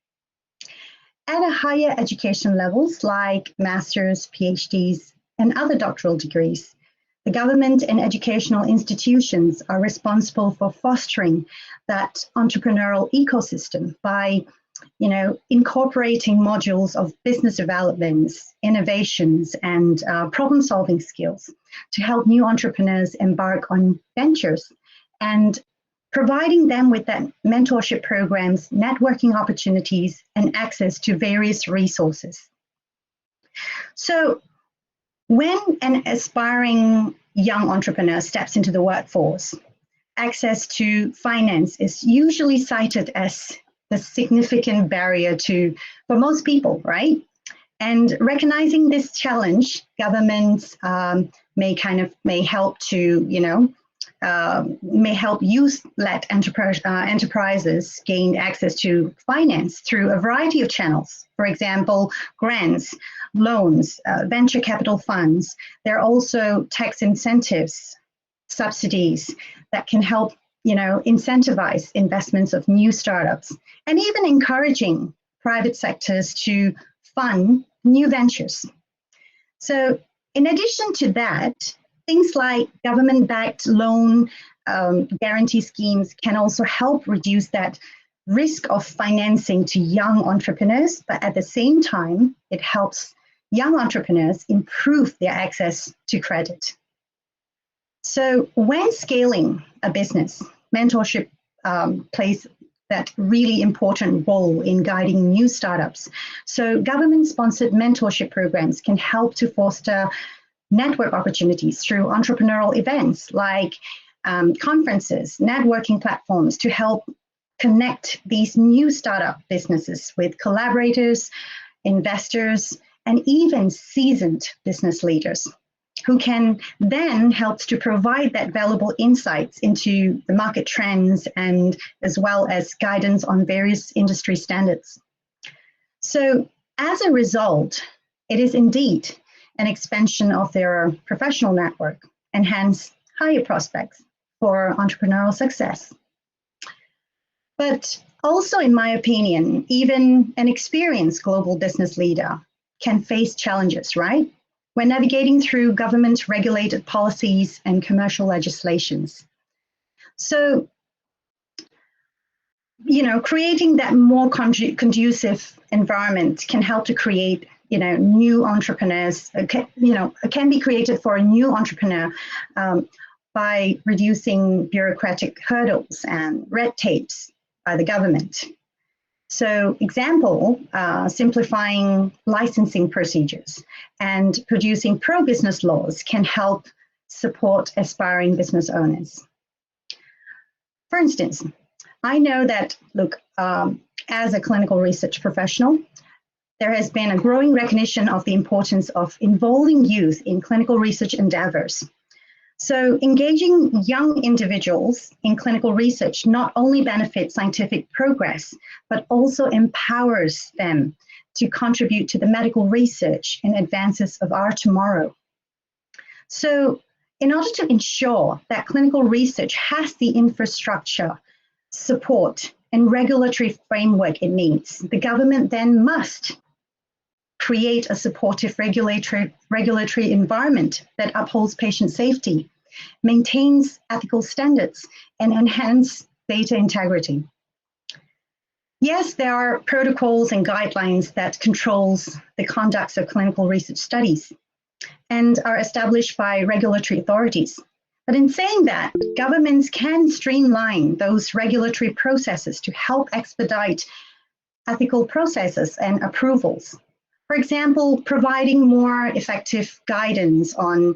At a higher education levels like masters, PhDs, and other doctoral degrees, the government and educational institutions are responsible for fostering that entrepreneurial ecosystem by incorporating modules of business developments, innovations, and problem-solving skills to help new entrepreneurs embark on ventures, and providing them with that mentorship programs, networking opportunities, and access to various resources. So when an aspiring young entrepreneur steps into the workforce, access to finance is usually cited as the significant barrier for most people, right? And recognizing this challenge, governments may help youth-led enterprises gain access to finance through a variety of channels. For example, grants, loans, venture capital funds. There are also tax incentives, subsidies that can help incentivize investments of new startups, and even encouraging private sectors to fund new ventures. So in addition to that, things like government-backed loan guarantee schemes can also help reduce that risk of financing to young entrepreneurs, but at the same time, it helps young entrepreneurs improve their access to credit. So when scaling a business, mentorship plays that really important role in guiding new startups. So government-sponsored mentorship programs can help to foster network opportunities through entrepreneurial events like conferences, networking platforms to help connect these new startup businesses with collaborators, investors, and even seasoned business leaders who can then help to provide that valuable insights into the market trends and as well as guidance on various industry standards. So as a result, it is indeed an expansion of their professional network and hence higher prospects for entrepreneurial success. But also, in my opinion, even an experienced global business leader can face challenges, right? When navigating through government-regulated policies and commercial legislations. So, creating that more conducive environment can help to create, new entrepreneurs, can be created for a new entrepreneur by reducing bureaucratic hurdles and red tapes by the government. So example, simplifying licensing procedures and producing pro-business laws can help support aspiring business owners. For instance, I know that, as a clinical research professional, there has been a growing recognition of the importance of involving youth in clinical research endeavors. So engaging young individuals in clinical research not only benefits scientific progress, but also empowers them to contribute to the medical research and advances of our tomorrow. So in order to ensure that clinical research has the infrastructure, support, and regulatory framework it needs, the government then must create a supportive regulatory environment that upholds patient safety, maintains ethical standards, and enhance data integrity. Yes, there are protocols and guidelines that controls the conduct of clinical research studies and are established by regulatory authorities. But in saying that, governments can streamline those regulatory processes to help expedite ethical processes and approvals. For example, providing more effective guidance on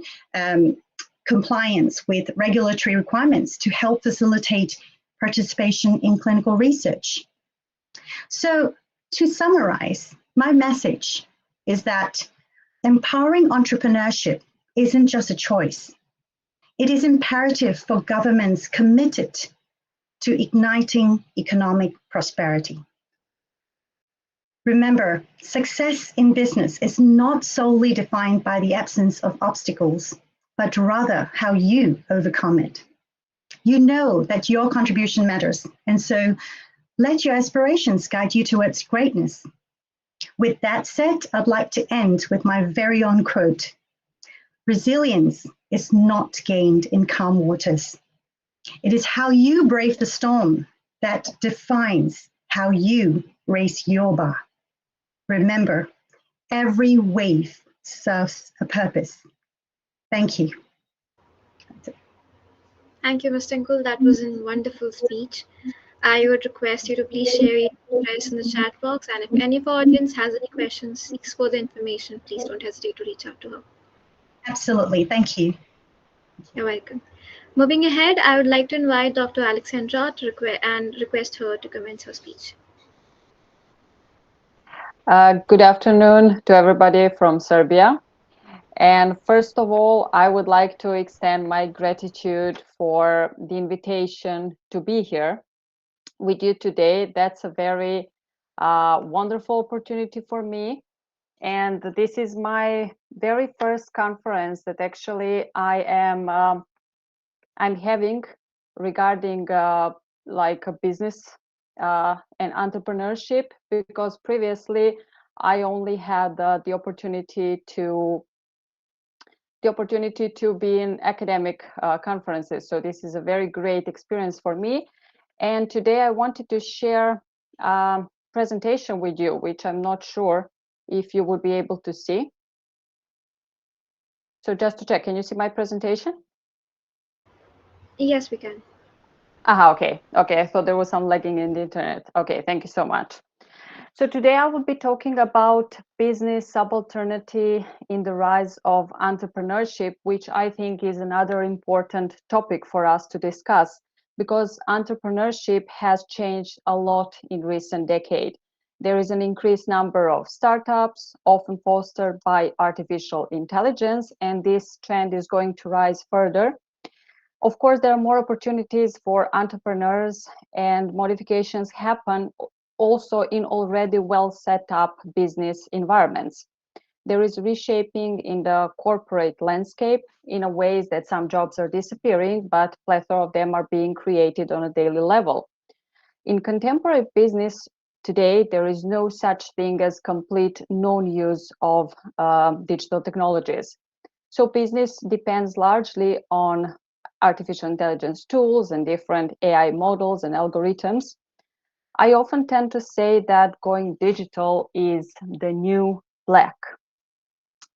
compliance with regulatory requirements to help facilitate participation in clinical research. So to summarize, my message is that empowering entrepreneurship isn't just a choice. It is imperative for governments committed to igniting economic prosperity. Remember, success in business is not solely defined by the absence of obstacles, but rather how you overcome it. You know that your contribution matters, and so let your aspirations guide you towards greatness. With that said, I'd like to end with my very own quote. Resilience is not gained in calm waters. It is how you brave the storm that defines how you raise your bar. Remember, every wave serves a purpose. Thank you. Thank you, Ms. Tinkle. That was a wonderful speech. I would request you to please share your address in the chat box, and if any of our audience has any questions, seeks further information, please don't hesitate to reach out to her. Absolutely. Thank you. You're welcome. Moving ahead, I would like to invite Dr. Alexandra to request her to commence her speech. Good afternoon to everybody from Serbia. And first of all, I would like to extend my gratitude for the invitation to be here with you today. That's a very wonderful opportunity for me. And this is my very first conference that actually I'm having regarding like a business and entrepreneurship, because previously I only had the opportunity to be in academic conferences. So this is a very great experience for me. And today I wanted to share a presentation with you, which I'm not sure if you would be able to see. So just to check, can you see my presentation? Yes, we can. Okay. I thought there was some lagging in the internet. Okay, thank you so much. So today I will be talking about business subalternity in the rise of entrepreneurship, which I think is another important topic for us to discuss because entrepreneurship has changed a lot in recent decade. There is an increased number of startups, often fostered by artificial intelligence, and this trend is going to rise further. Of course, there are more opportunities for entrepreneurs, and modifications happen also in already well set up business environments. There is reshaping in the corporate landscape in a ways that some jobs are disappearing, but plethora of them are being created on a daily level. In contemporary business today, there is no such thing as complete non-use of digital technologies. So business depends largely on artificial intelligence tools and different AI models and algorithms. I often tend to say that going digital is the new black.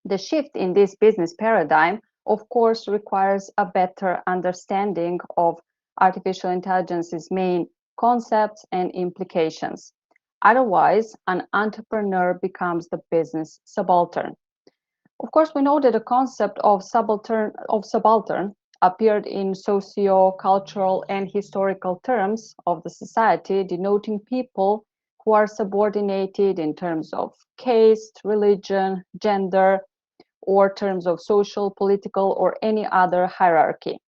The shift in this business paradigm, of course, requires a better understanding of artificial intelligence's main concepts and implications. Otherwise, an entrepreneur becomes the business subaltern. Of course, we know that the concept of subaltern appeared in socio-cultural and historical terms of the society, denoting people who are subordinated in terms of caste, religion, gender, or terms of social, political, or any other hierarchy.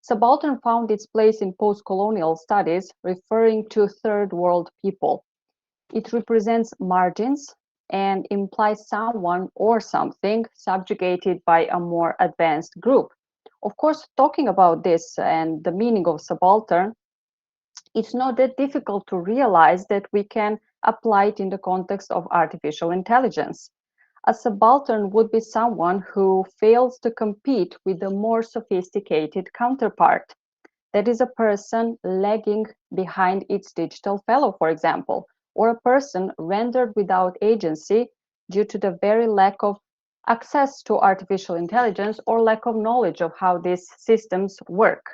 Subaltern found its place in post-colonial studies, referring to third world people. It represents margins and implies someone or something subjugated by a more advanced group. Of course, talking about this and the meaning of subaltern, it's not that difficult to realize that we can apply it in the context of artificial intelligence. A subaltern would be someone who fails to compete with a more sophisticated counterpart. That is a person lagging behind its digital fellow, for example, or a person rendered without agency due to the very lack of access to artificial intelligence or lack of knowledge of how these systems work.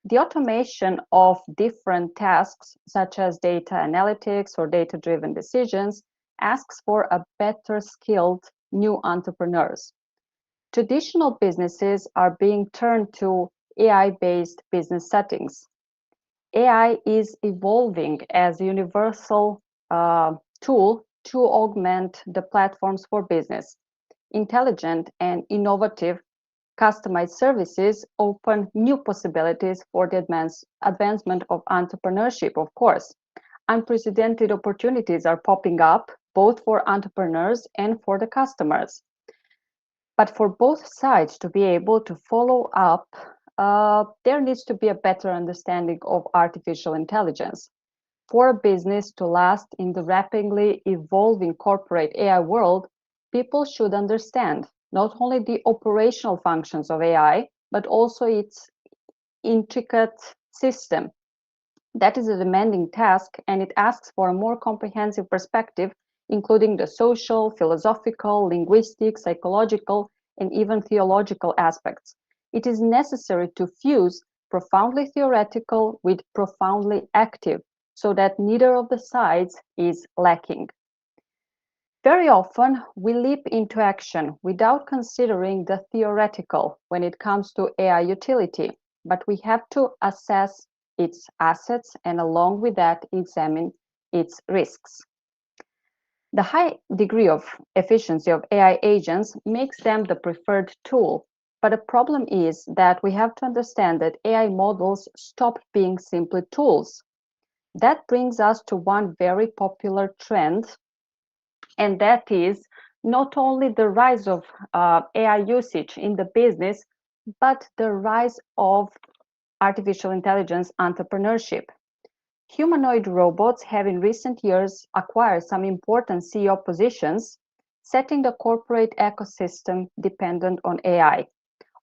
The automation of different tasks, such as data analytics or data-driven decisions, asks for a better skilled new entrepreneurs. Traditional businesses are being turned to AI-based business settings. AI is evolving as a universal tool to augment the platforms for business. Intelligent and innovative customized services open new possibilities for the advancement of entrepreneurship, of course. Unprecedented opportunities are popping up both for entrepreneurs and for the customers. But for both sides to be able to follow up, there needs to be a better understanding of artificial intelligence. For a business to last in the rapidly evolving corporate AI world, people should understand not only the operational functions of AI, but also its intricate system. That is a demanding task, and it asks for a more comprehensive perspective, including the social, philosophical, linguistic, psychological, and even theological aspects. It is necessary to fuse profoundly theoretical with profoundly active so that neither of the sides is lacking. Very often, we leap into action without considering the theoretical when it comes to AI utility, but we have to assess its assets and along with that, examine its risks. The high degree of efficiency of AI agents makes them the preferred tool. But the problem is that we have to understand that AI models stopped being simply tools. That brings us to one very popular trend, and that is not only the rise of AI usage in the business, but the rise of artificial intelligence entrepreneurship. Humanoid robots have in recent years acquired some important CEO positions, setting the corporate ecosystem dependent on AI.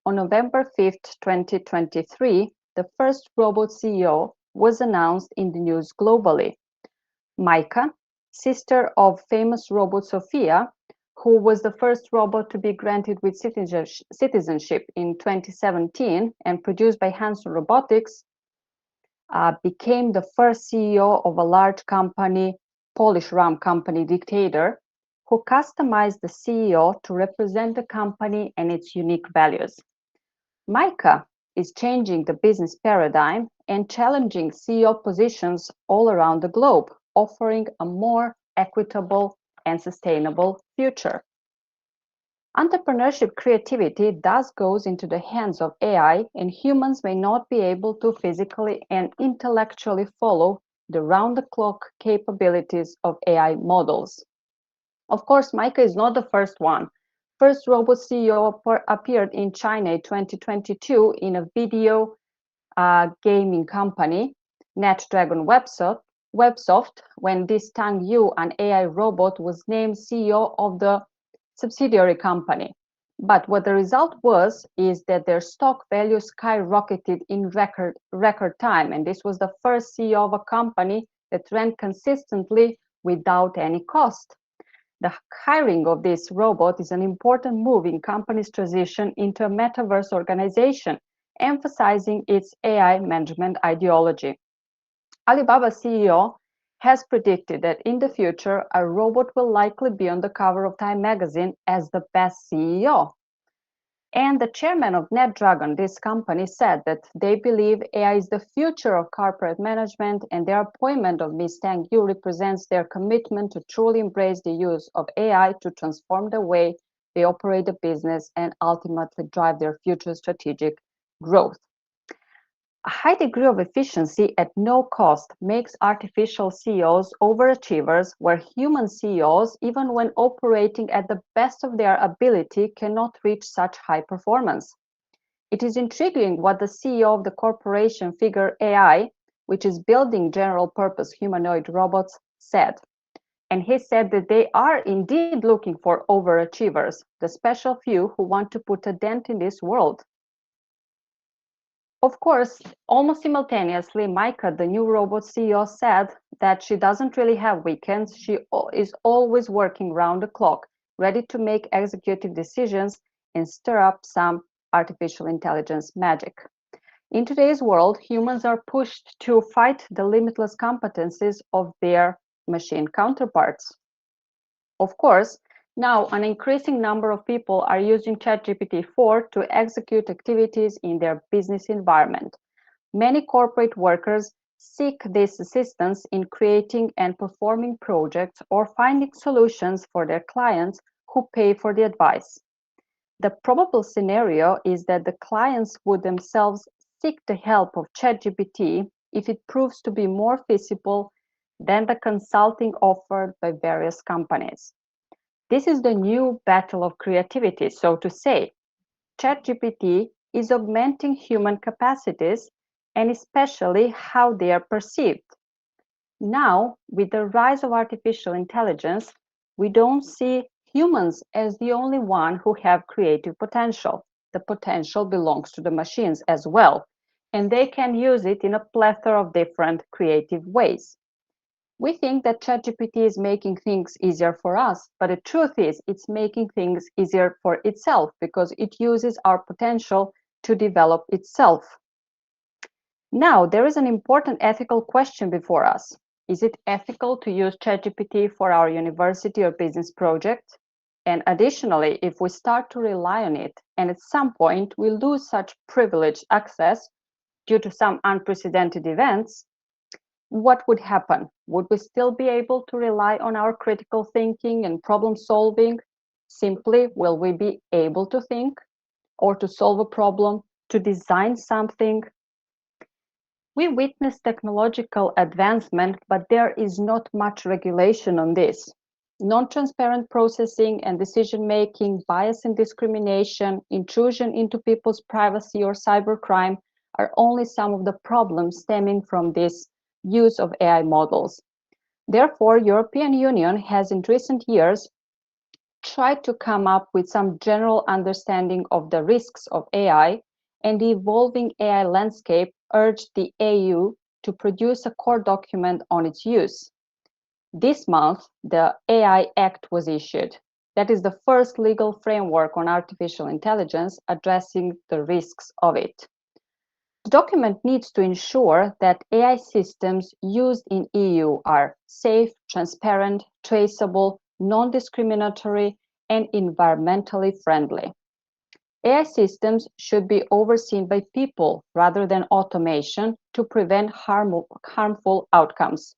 On November 5th, 2023, the first robot CEO was announced in the news globally. Micah, sister of famous robot Sophia, who was the first robot to be granted with citizenship in 2017 and produced by Hanson Robotics, became the first CEO of a large company Polish rum company dictator who customized the CEO to represent the company and its unique values. Micah is changing the business paradigm and challenging CEO positions all around the globe, offering a more equitable and sustainable future. Entrepreneurship creativity thus goes into the hands of AI, and humans may not be able to physically and intellectually follow the round-the-clock capabilities of AI models. Of course, Micah is not the first one. First robot CEO appeared in China in 2022 in a video gaming company, NetDragon Websoft, when this Tang Yu, an AI robot, was named CEO of the subsidiary company. But what the result was is that their stock value skyrocketed in record time, and this was the first CEO of a company that ran consistently without any cost. The hiring of this robot is an important move in company's transition into a metaverse organization, emphasizing its AI management ideology. Alibaba CEO has predicted that in the future, a robot will likely be on the cover of Time magazine as the best CEO. And the chairman of NetDragon, this company, said that they believe AI is the future of corporate management, and their appointment of Ms. Tang Yu represents their commitment to truly embrace the use of AI to transform the way they operate the business and ultimately drive their future strategic growth. A high degree of efficiency at no cost makes artificial CEOs overachievers, where human CEOs, even when operating at the best of their ability, cannot reach such high performance. It is intriguing what the CEO of the corporation Figure AI, which is building general-purpose humanoid robots, said. And he said that they are indeed looking for overachievers, the special few who want to put a dent in this world. Of course, almost simultaneously, Micah, the new robot CEO, said that she doesn't really have weekends. She is always working round the clock, ready to make executive decisions and stir up some artificial intelligence magic. In today's world, humans are pushed to fight the limitless competencies of their machine counterparts. Of course, now an increasing number of people are using ChatGPT 4 to execute activities in their business environment. Many corporate workers seek this assistance in creating and performing projects or finding solutions for their clients who pay for the advice. The probable scenario is that the clients would themselves seek the help of ChatGPT if it proves to be more feasible than the consulting offered by various companies. This is the new battle of creativity, so to say. ChatGPT is augmenting human capacities and especially how they are perceived. Now, with the rise of artificial intelligence, we don't see humans as the only one who have creative potential. The potential belongs to the machines as well, and they can use it in a plethora of different creative ways. We think that ChatGPT is making things easier for us, but the truth is it's making things easier for itself because it uses our potential to develop itself. Now, there is an important ethical question before us. Is it ethical to use ChatGPT for our university or business project? And additionally, if we start to rely on it and at some point we lose such privileged access due to some unprecedented events, what would happen? Would we still be able to rely on our critical thinking and problem solving? Simply, will we be able to think or to solve a problem, to design something? We witness technological advancement, but there is not much regulation on this. Non-transparent processing and decision-making, bias and discrimination, intrusion into people's privacy or cybercrime are only some of the problems stemming from this use of AI models. Therefore, European Union has in recent years tried to come up with some general understanding of the risks of AI, and the evolving AI landscape urged the EU to produce a core document on its use. This month, the AI Act was issued. That is the first legal framework on artificial intelligence addressing the risks of it. The document needs to ensure that AI systems used in EU are safe, transparent, traceable, non-discriminatory, and environmentally friendly. AI systems should be overseen by people rather than automation to prevent harmful outcomes.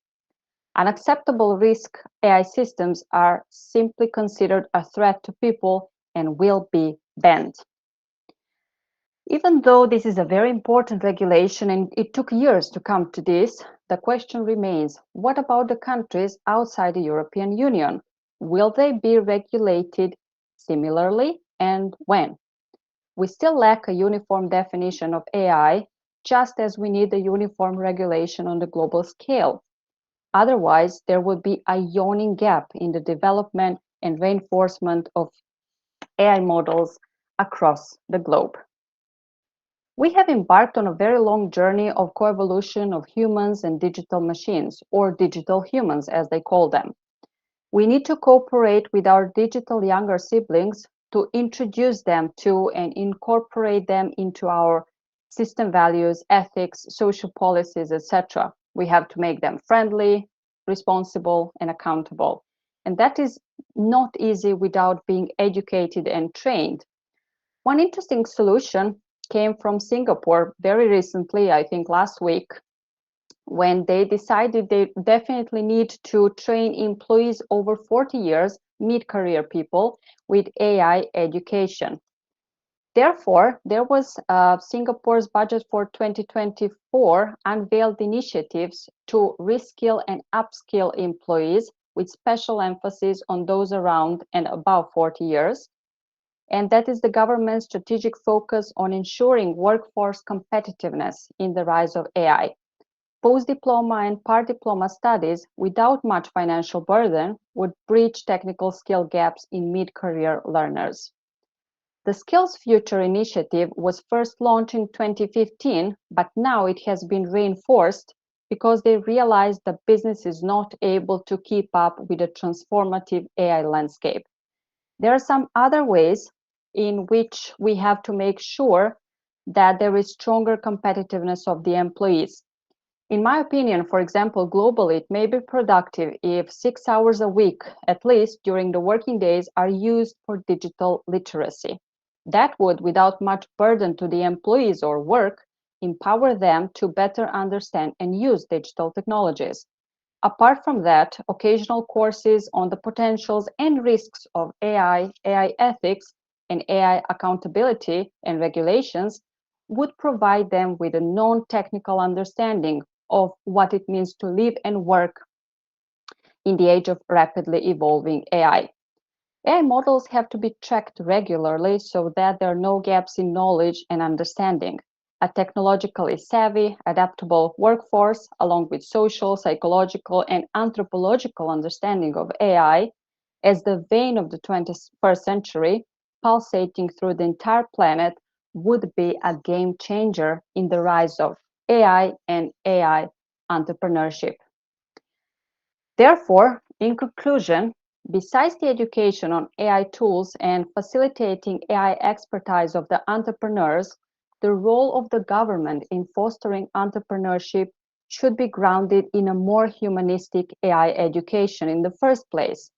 Unacceptable risk AI systems are simply considered a threat to people and will be banned. Even though this is a very important regulation and it took years to come to this, the question remains, what about the countries outside the European Union? Will they be regulated similarly and when? We still lack a uniform definition of AI, just as we need a uniform regulation on the global scale. Otherwise, there would be a yawning gap in the development and reinforcement of AI models across the globe. We have embarked on a very long journey of coevolution of humans and digital machines, or digital humans as they call them. We need to cooperate with our digital younger siblings to introduce them to and incorporate them into our system values, ethics, social policies, etc. We have to make them friendly, responsible, and accountable. And that is not easy without being educated and trained. One interesting solution came from Singapore very recently, I think last week, when they decided they definitely need to train employees over 40 years, mid-career people, with AI education. Therefore, there was Singapore's budget for 2024 unveiled initiatives to reskill and upskill employees with special emphasis on those around and above 40 years. And that is the government's strategic focus on ensuring workforce competitiveness in the rise of AI. Post-diploma and part-diploma studies without much financial burden would bridge technical skill gaps in mid-career learners. The Skills Future initiative was first launched in 2015, but now it has been reinforced because they realized the business is not able to keep up with the transformative AI landscape. There are some other ways in which we have to make sure that there is stronger competitiveness of the employees. In my opinion, for example, globally, it may be productive if 6 hours a week, at least during the working days, are used for digital literacy. That would, without much burden to the employees or work, empower them to better understand and use digital technologies. Apart from that, occasional courses on the potentials and risks of AI, AI ethics, and AI accountability and regulations would provide them with a non-technical understanding of what it means to live and work in the age of rapidly evolving AI. AI models have to be tracked regularly so that there are no gaps in knowledge and understanding. A technologically savvy, adaptable workforce, along with social, psychological, and anthropological understanding of AI as the vein of the 21st century, pulsating through the entire planet, would be a game changer in the rise of AI and AI entrepreneurship. Therefore, in conclusion, besides the education on AI tools and facilitating AI expertise of the entrepreneurs, the role of the government in fostering entrepreneurship should be grounded in a more humanistic AI education in the first place,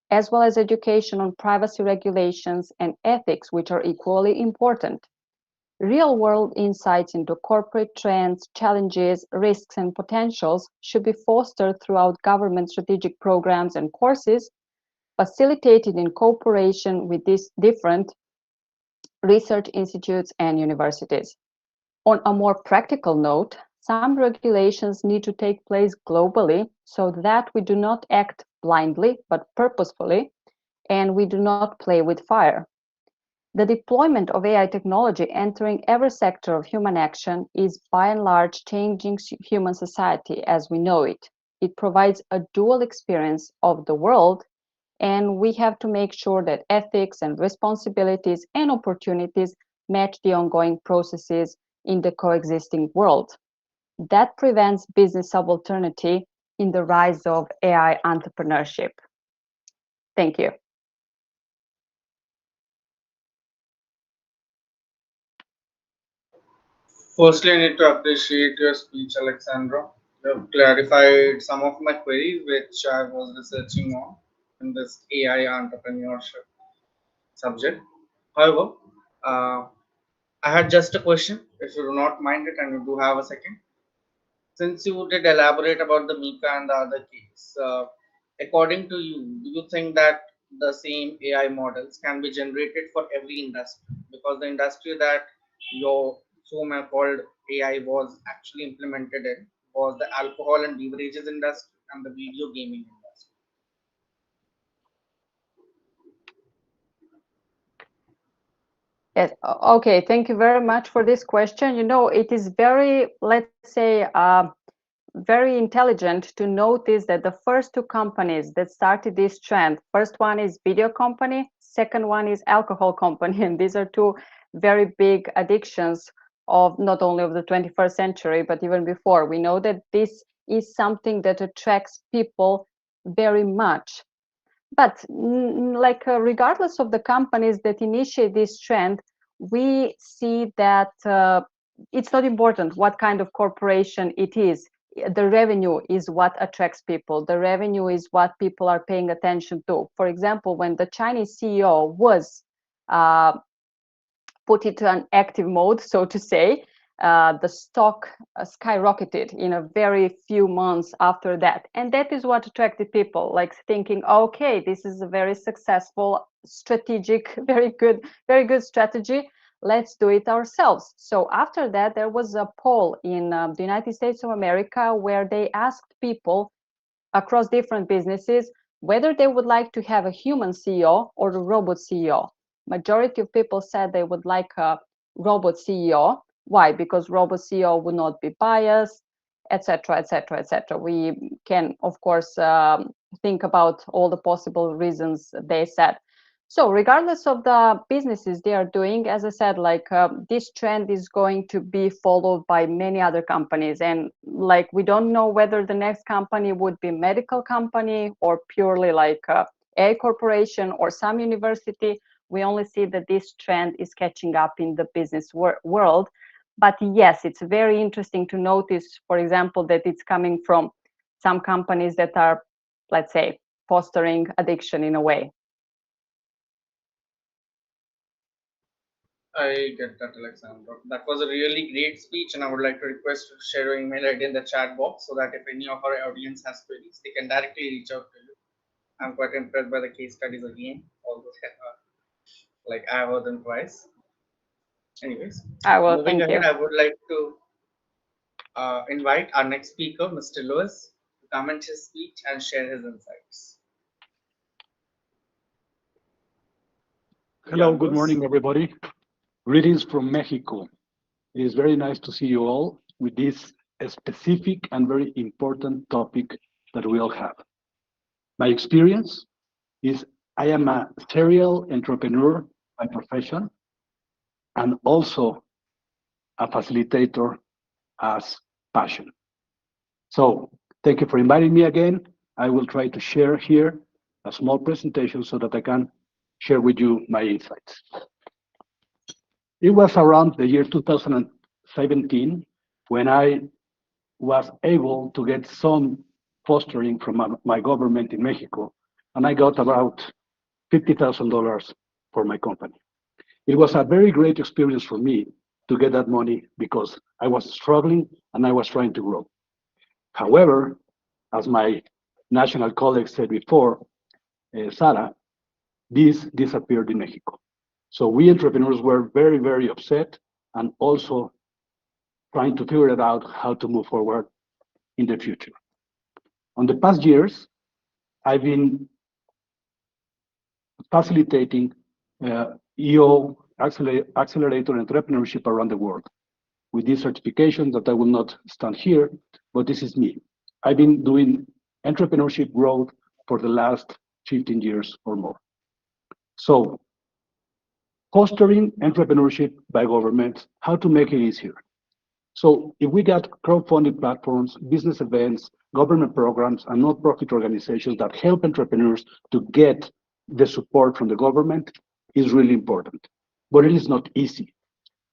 as well as education on privacy regulations and ethics, which are equally important. Real-world insights into corporate trends, challenges, risks, and potentials should be fostered throughout government strategic programs and courses, facilitated in cooperation with these different research institutes and universities. On a more practical note, some regulations need to take place globally so that we do not act blindly but purposefully, and we do not play with fire. The deployment of AI technology entering every sector of human action is by and large changing human society as we know it. It provides a dual experience of the world, and we have to make sure that ethics and responsibilities and opportunities match the ongoing processes in the coexisting world. That prevents business subalternity in the rise of AI entrepreneurship. Thank you. Firstly, I need to appreciate your speech, Alexandra. You have clarified some of my queries which I was researching on in this AI entrepreneurship subject. However, uh, I had just a question, if you do not mind it and you do have a second. Since you did elaborate about the Mika and the other case, according to you, do you think that the same AI models can be generated for every industry? Because the industry that your so-called AI was actually implemented in was the alcohol and beverages industry and the video gaming industry. Yes. Okay. Thank you very much for this question. You know, it is very, let's say, very intelligent to notice that the first two companies that started this trend, first one is video company, second one is alcohol company, and these are two very big addictions of not only of the 21st century but even before. We know that this is something that attracts people very much. But like regardless of the companies that initiate this trend, we see that it's not important what kind of corporation it is. The revenue is what attracts people. The revenue is what people are paying attention to. For example, when the Chinese CEO was uh, put into an active mode, so to say, the stock skyrocketed in a very few months after that. And that is what attracted people, like thinking, okay, this is a very successful, strategic, very good strategy. Let's do it ourselves. So after that, there was a poll in the United States of America where they asked people across different businesses whether they would like to have a human CEO or a robot CEO. Majority of people said they would like a robot CEO. Why? Because robot CEO would not be biased, etc., etc., etc. We can, of course, think about all the possible reasons they said. So regardless of the businesses they are doing, as I said, like this trend is going to be followed by many other companies. And like we don't know whether the next company would be medical company or purely like a corporation or some university. We only see that this trend is catching up in the business world. But yes, it's very interesting to notice, for example, that it's coming from some companies that are, let's say, fostering addiction in a way. I get that, Alexandra. That was a really great speech, and I would like to request to share your email ID in the chat box so that if any of our audience has queries, they can directly reach out to you. I'm quite impressed by the case studies again, although like I have heard them twice. Anyways, I will. moving Thank ahead, you. I would like to invite our next speaker, Mr. Lewis, to comment his speech and share his insights. Hello, good morning, everybody. Greetings from Mexico. It is very nice to see you all with this specific and very important topic that we all have. My experience is I am a serial entrepreneur by profession and also a facilitator as passion. So thank you for inviting me again. I will try to share here a small presentation so that I can share with you my insights. It was around the year 2017 when I was able to get some fostering from my government in Mexico, and I got about $50,000 for my company. It was a very great experience for me to get that money because I was struggling and I was trying to grow. However, as my national colleague said before, Sara, this disappeared in Mexico. So we entrepreneurs were very, very upset and also trying to figure it out how to move forward in the future. On the past years, I've been facilitating EO accelerator entrepreneurship around the world with these certifications that I will not stand here, but this is me. I've been doing entrepreneurship growth for the last 15 years or more. So fostering entrepreneurship by governments, how to make it easier. So if we got crowdfunding platforms, business events, government programs, and non-profit organizations that help entrepreneurs to get the support from the government is really important. But it is not easy.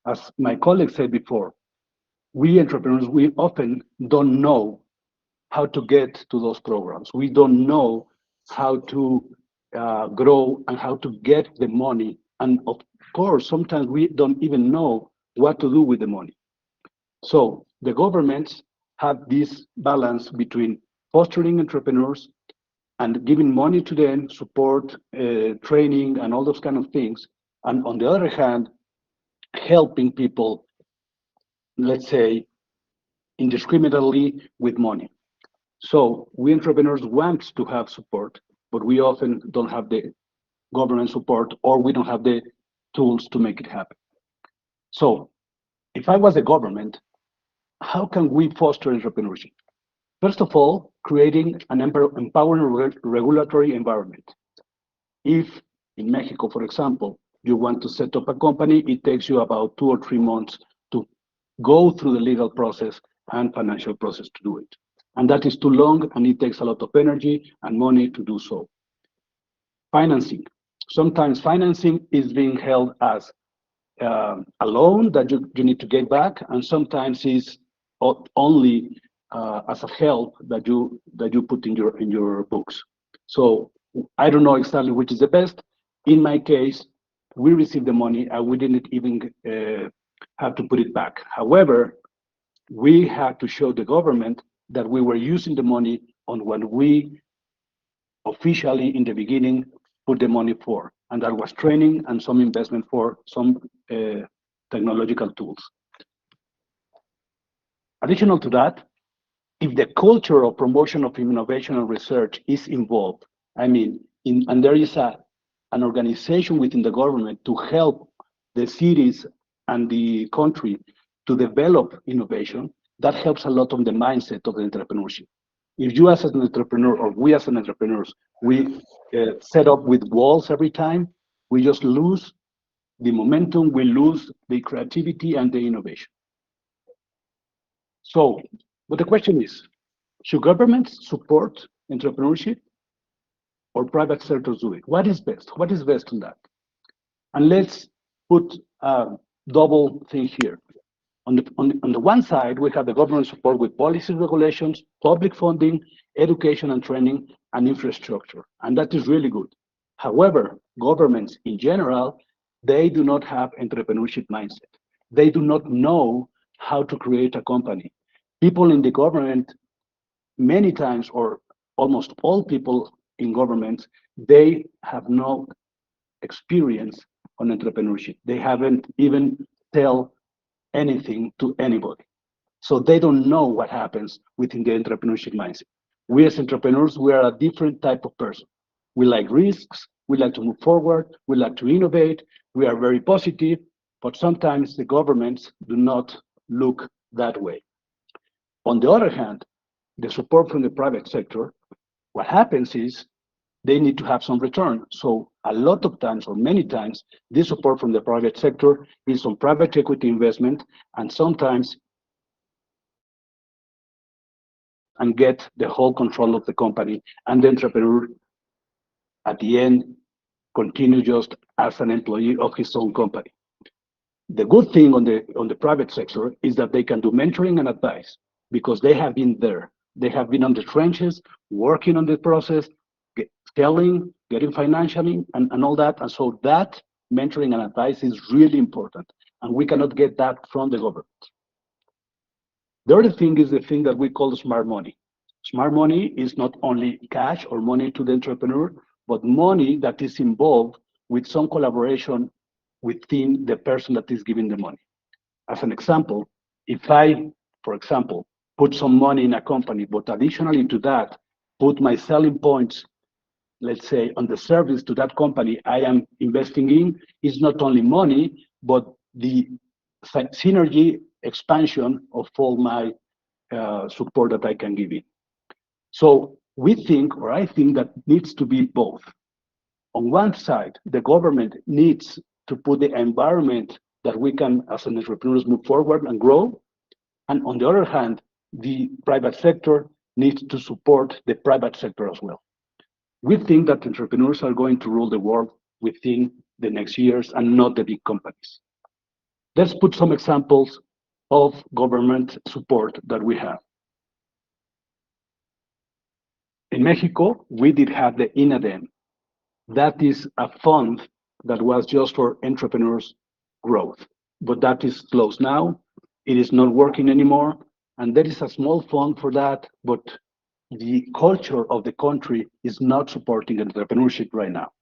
As my colleague said before, we entrepreneurs, we often don't know how to get to those programs. We don't know how to grow and how to get the money. And of course, sometimes we don't even know what to do with the money. So the governments have this balance between fostering entrepreneurs and giving money to them, support, training, and all those kind of things. And on the other hand, helping people, let's say, indiscriminately with money. So we entrepreneurs want to have support, but we often don't have the government support or we don't have the tools to make it happen. So if I was a government, how can we foster entrepreneurship? First of all, creating an empowering regulatory environment. If in Mexico, for example, you want to set up a company, it takes you about 2 or 3 months to go through the legal process and financial process to do it. And that is too long, and it takes a lot of energy and money to do so. Financing. Sometimes financing is being held as a loan that you need to get back, and sometimes is only as a help that you put in your books. So I don't know exactly which is the best. In my case, we received the money and we didn't even have to put it back. However, we had to show the government that we were using the money on what we officially in the beginning put the money for, and that was training and some investment for some technological tools. Additional to that, if the culture of promotion of innovation and research is involved, I mean, and there is an organization within the government to help the cities and the country to develop innovation, that helps a lot on the mindset of the entrepreneurship. If you as an entrepreneur, or we as an entrepreneurs, we set up with walls every time, we just lose the momentum, we lose the creativity and the innovation. So, but the question is, should governments support entrepreneurship or private sectors do it? What is best? What is best on that? And let's put a double thing here. On the one side, we have the government support with policy regulations, public funding, education and training, and infrastructure. And that is really good. However, governments in general, they do not have entrepreneurship mindset. They do not know how to create a company. People in the government, many times, or almost all people in government, they have no experience on entrepreneurship. They haven't even tell anything to anybody. So they don't know what happens within the entrepreneurship mindset. We as entrepreneurs, we are a different type of person. We like risks, we like to move forward, we like to innovate, we are very positive, but sometimes the governments do not look that way. On the other hand, the support from the private sector, what happens is they need to have some return. So a lot of times, or many times, this support from the private sector is on private equity investment, and sometimes and get the whole control of the company, and the entrepreneur at the end continue just as an employee of his own company. The good thing on the private sector is that they can do mentoring and advice because they have been there. They have been on the trenches, working on the process, scaling, getting financially, and all that. And so that mentoring and advice is really important. And we cannot get that from the government. The other thing is the thing that we call smart money. Smart money is not only cash or money to the entrepreneur, but money that is involved with some collaboration within the person that is giving the money. As an example, if I, for example, put some money in a company, but additionally to that, put my selling points, let's say, on the service to that company I am investing in, is not only money, but the synergy expansion of all my support that I can give it. So we think, or I think, that needs to be both. On one side, the government needs to put the environment that we can, as an entrepreneurs, move forward and grow. And on the other hand, the private sector needs to support the private sector as well. We think that entrepreneurs are going to rule the world within the next years and not the big companies. Let's put some examples of government support that we have. In Mexico, we did have the INADEM. That is a fund that was just for entrepreneurs' growth, but that is closed now. It is not working anymore. And there is a small fund for that, but the culture of the country is not supporting entrepreneurship right now.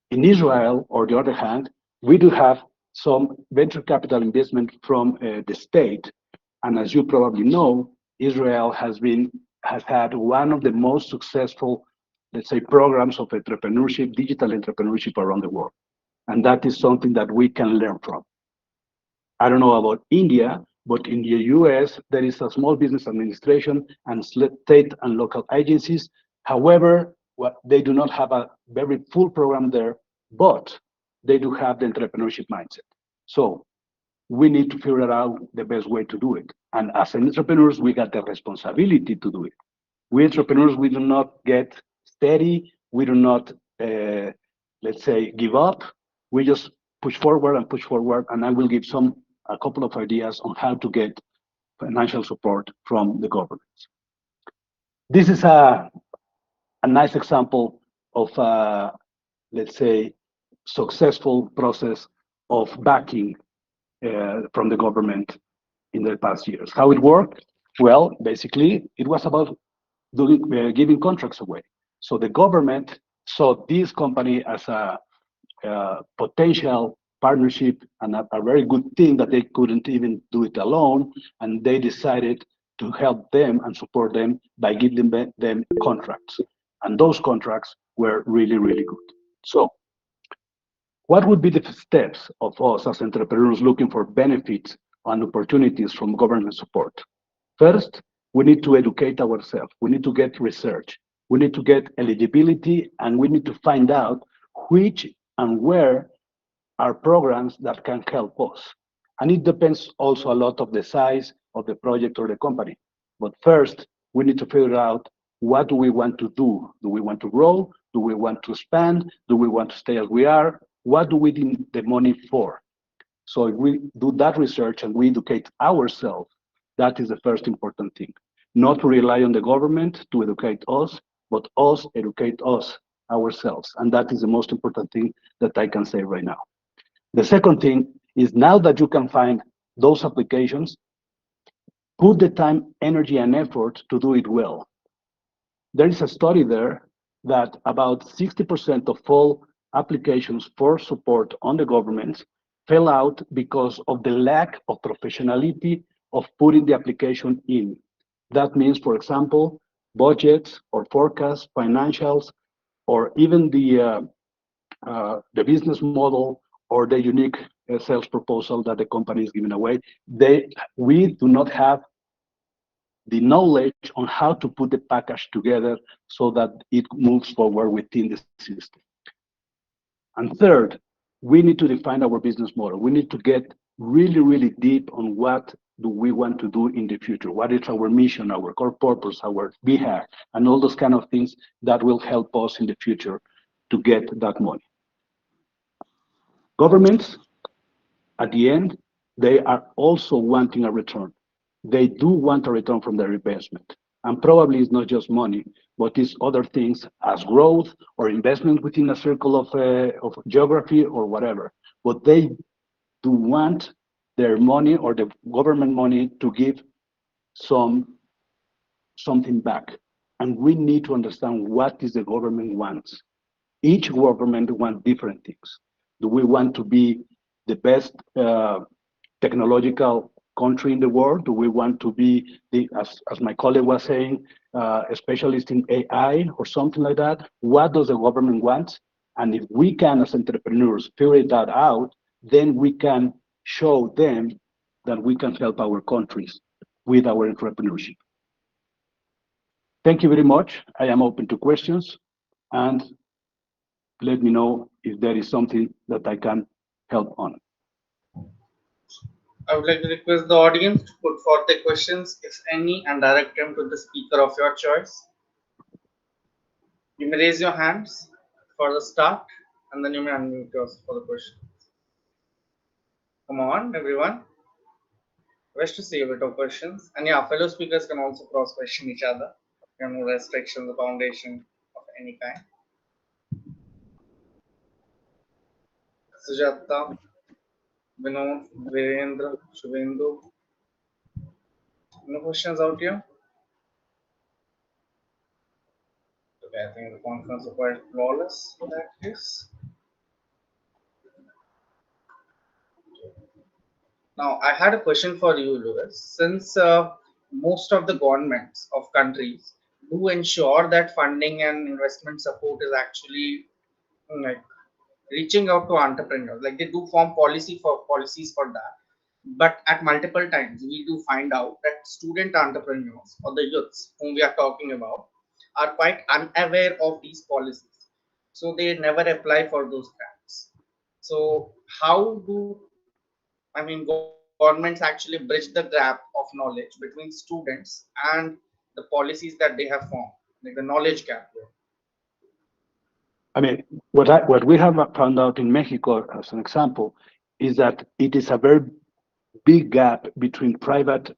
In Israel, on the other hand, we do have some venture capital investment from the state. And as you probably know, Israel has had one of the most successful, let's say, programs of entrepreneurship, digital entrepreneurship around the world. And that is something that we can learn from. I don't know about India, but in the US, there is a small business administration and state and local agencies. However, they do not have a very full program there, but they do have the entrepreneurship mindset. So we need to figure out the best way to do it. And as entrepreneurs, we got the responsibility to do it. We entrepreneurs, we do not get steady. We do not, let's say, give up. We just push forward and push forward. And I will give a couple of ideas on how to get financial support from the government. This is a nice example of, let's say, successful process of backing from the government in the past years. How it worked? Well, basically, it was about giving contracts away. So the government saw this company as a potential partnership and a very good thing that they couldn't even do it alone, and they decided to help them and support them by giving them contracts. And those contracts were really, really good. So what would be the steps of us as entrepreneurs looking for benefits and opportunities from government support? First, we need to educate ourselves. We need to get research. We need to get eligibility, and we need to find out which and where are programs that can help us. And it depends also a lot of the size of the project or the company. But first, we need to figure out what do we want to do? Do we want to grow? Do we want to expand? Do we want to stay as we are? What do we need the money for? So if we do that research and we educate ourselves, that is the first important thing. Not to rely on the government to educate us, but us educate us ourselves. And that is the most important thing that I can say right now. The second thing is, now that you can find those applications, put the time, energy, and effort to do it well. There is a study there that about 60% of all applications for support on the government fell out because of the lack of professionality of putting the application in. That means, for example, budgets or forecasts, financials, or even the business model or the unique sales proposal that the company is giving away. We do not have the knowledge on how to put the package together so that it moves forward within the system. And third, we need to define our business model. We need to get really, really deep on what do we want to do in the future. What is our mission, our core purpose, our BHAG, and all those kind of things that will help us in the future to get that money. Governments, at the end, they are also wanting a return. They do want a return from their investment. And probably it's not just money, but it's other things as growth or investment within a circle of geography or whatever. But they do want their money or the government money to give something back. And we need to understand what is the government wants. Each government wants different things. Do we want to be the best technological country in the world? Do we want to be, as my colleague was saying, a specialist in AI or something like that? What does the government want? And if we can, as entrepreneurs, figure that out, then we can show them that we can help our countries with our entrepreneurship. Thank you very much. I am open to questions, and let me know if there is something that I can help on. I would like to request the audience to put forth their questions, if any, and direct them to the speaker of your choice. You may raise your hands for the start, and then you may unmute yourself for the question. Come on, everyone. Wish to see you with questions. And yeah, fellow speakers can also cross question each other. There are no restrictions or foundation of any kind. Sujata, Vinod, Virendra, Shubhendu. No questions out here? Okay, I think the conference is quite flawless in that case. Now, I had a question for you, Louis. Since most of the governments of countries do ensure that funding and investment support is actually like reaching out to entrepreneurs, like they do form policies for that. But at multiple times, we do find out that student entrepreneurs or the youths whom we are talking about are quite unaware of these policies, so they never apply for those grants. So, how do governments actually bridge the gap of knowledge between students and the policies that they have formed, like the knowledge gap here? I mean, what we have found out in Mexico, as an example, is that it is a very big gap between private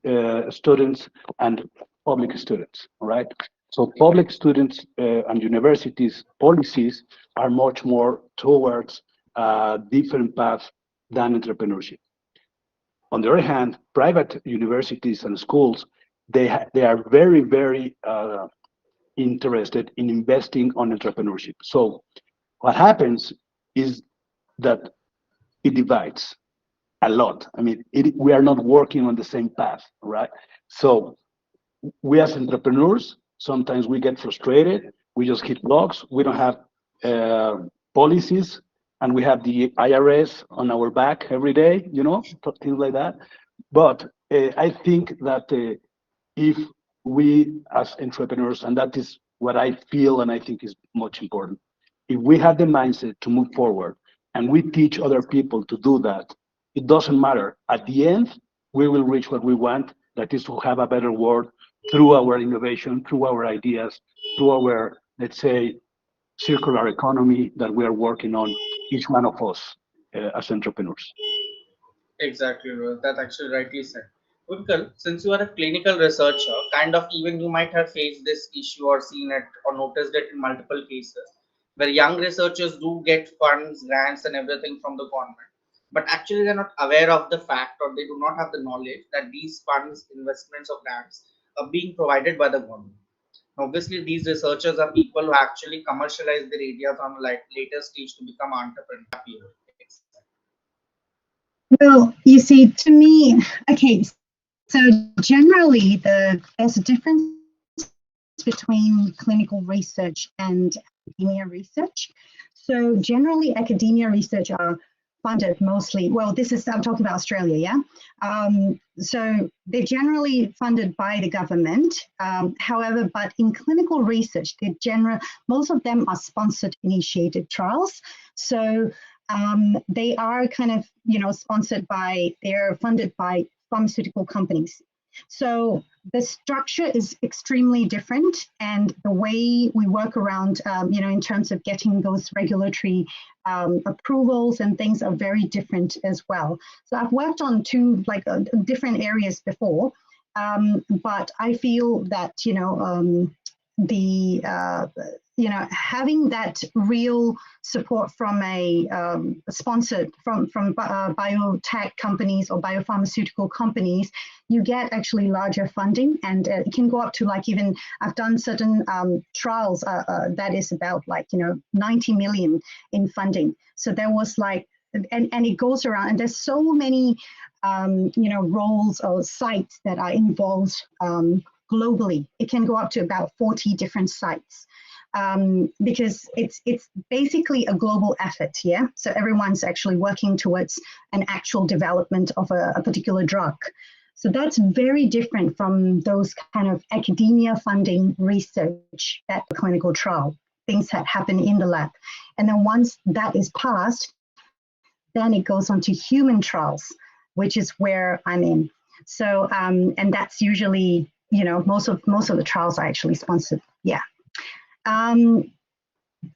students and public students. All right. So public students and universities policies are much more towards a different path than entrepreneurship. On the other hand, private universities and schools, they are very interested in investing on entrepreneurship. So what happens is that it divides a lot. I mean, we are not working on the same path, right? So we as entrepreneurs, sometimes we get frustrated. We just hit blocks. We don't have policies, and we have the IRS on our back every day, things like that. But I think that if we as entrepreneurs, and that is what I feel and I think is much important, if we have the mindset to move forward and we teach other people to do that, it doesn't matter. At the end, we will reach what we want, that is to have a better world through our innovation, through our ideas, through our, let's say, circular economy that we are working on, each one of us as entrepreneurs. Exactly, Rohit. That's actually rightly said. Utkal, since you are a clinical researcher, kind of even you might have faced this issue or seen it or noticed it in multiple cases where young researchers do get funds, grants, and everything from the government, but actually they're not aware of the fact or they do not have the knowledge that these funds, investments, or grants are being provided by the government. Obviously, these researchers are people who actually commercialize their ideas on a later stage to become entrepreneurs. Well, you see, to me, okay, so generally there's a difference between clinical research and academia research. So generally academia research are funded mostly, well, I'm talking about Australia, yeah? So they're generally funded by the government. However, but in clinical research, most of them are sponsored initiated trials. So they are kind of, they're funded by pharmaceutical companies. So the structure is extremely different, and the way we work around, in terms of getting those regulatory approvals and things are very different as well. So I've worked on two different areas before, but I feel that, having that real support from a sponsored from biotech companies or biopharmaceutical companies, you get actually larger funding, and it can go up to even I've done certain trials that is about 90 million in funding. So there was and it goes around, and there's so many roles or sites that are involved globally. It can go up to about 40 different sites. Because it's basically a global effort, yeah? So everyone's actually working towards an actual development of a particular drug. So that's very different from those kind of academia funding research at the clinical trial, things that happen in the lab. And then once that is passed, then it goes on to human trials, which is where I'm in. So, and that's usually, most of the trials are actually sponsored, yeah.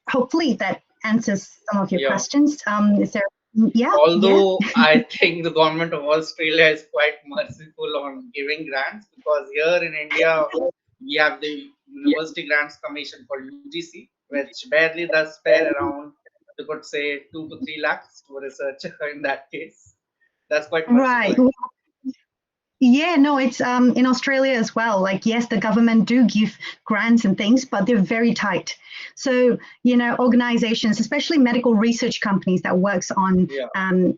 Hopefully that answers some of your questions. Is there Yeah, Although I think the government of Australia is quite merciful on giving grants, because here in India we have the University Grants Commission for UGC, which barely does spare around, you could say, 2 to 3 lakhs to a researcher in that case. That's quite merciful. right. Yeah, no, it's in Australia as well. Like, yes, the government do give grants and things, but they're very tight. So, organizations, especially medical research companies that works on, Yeah.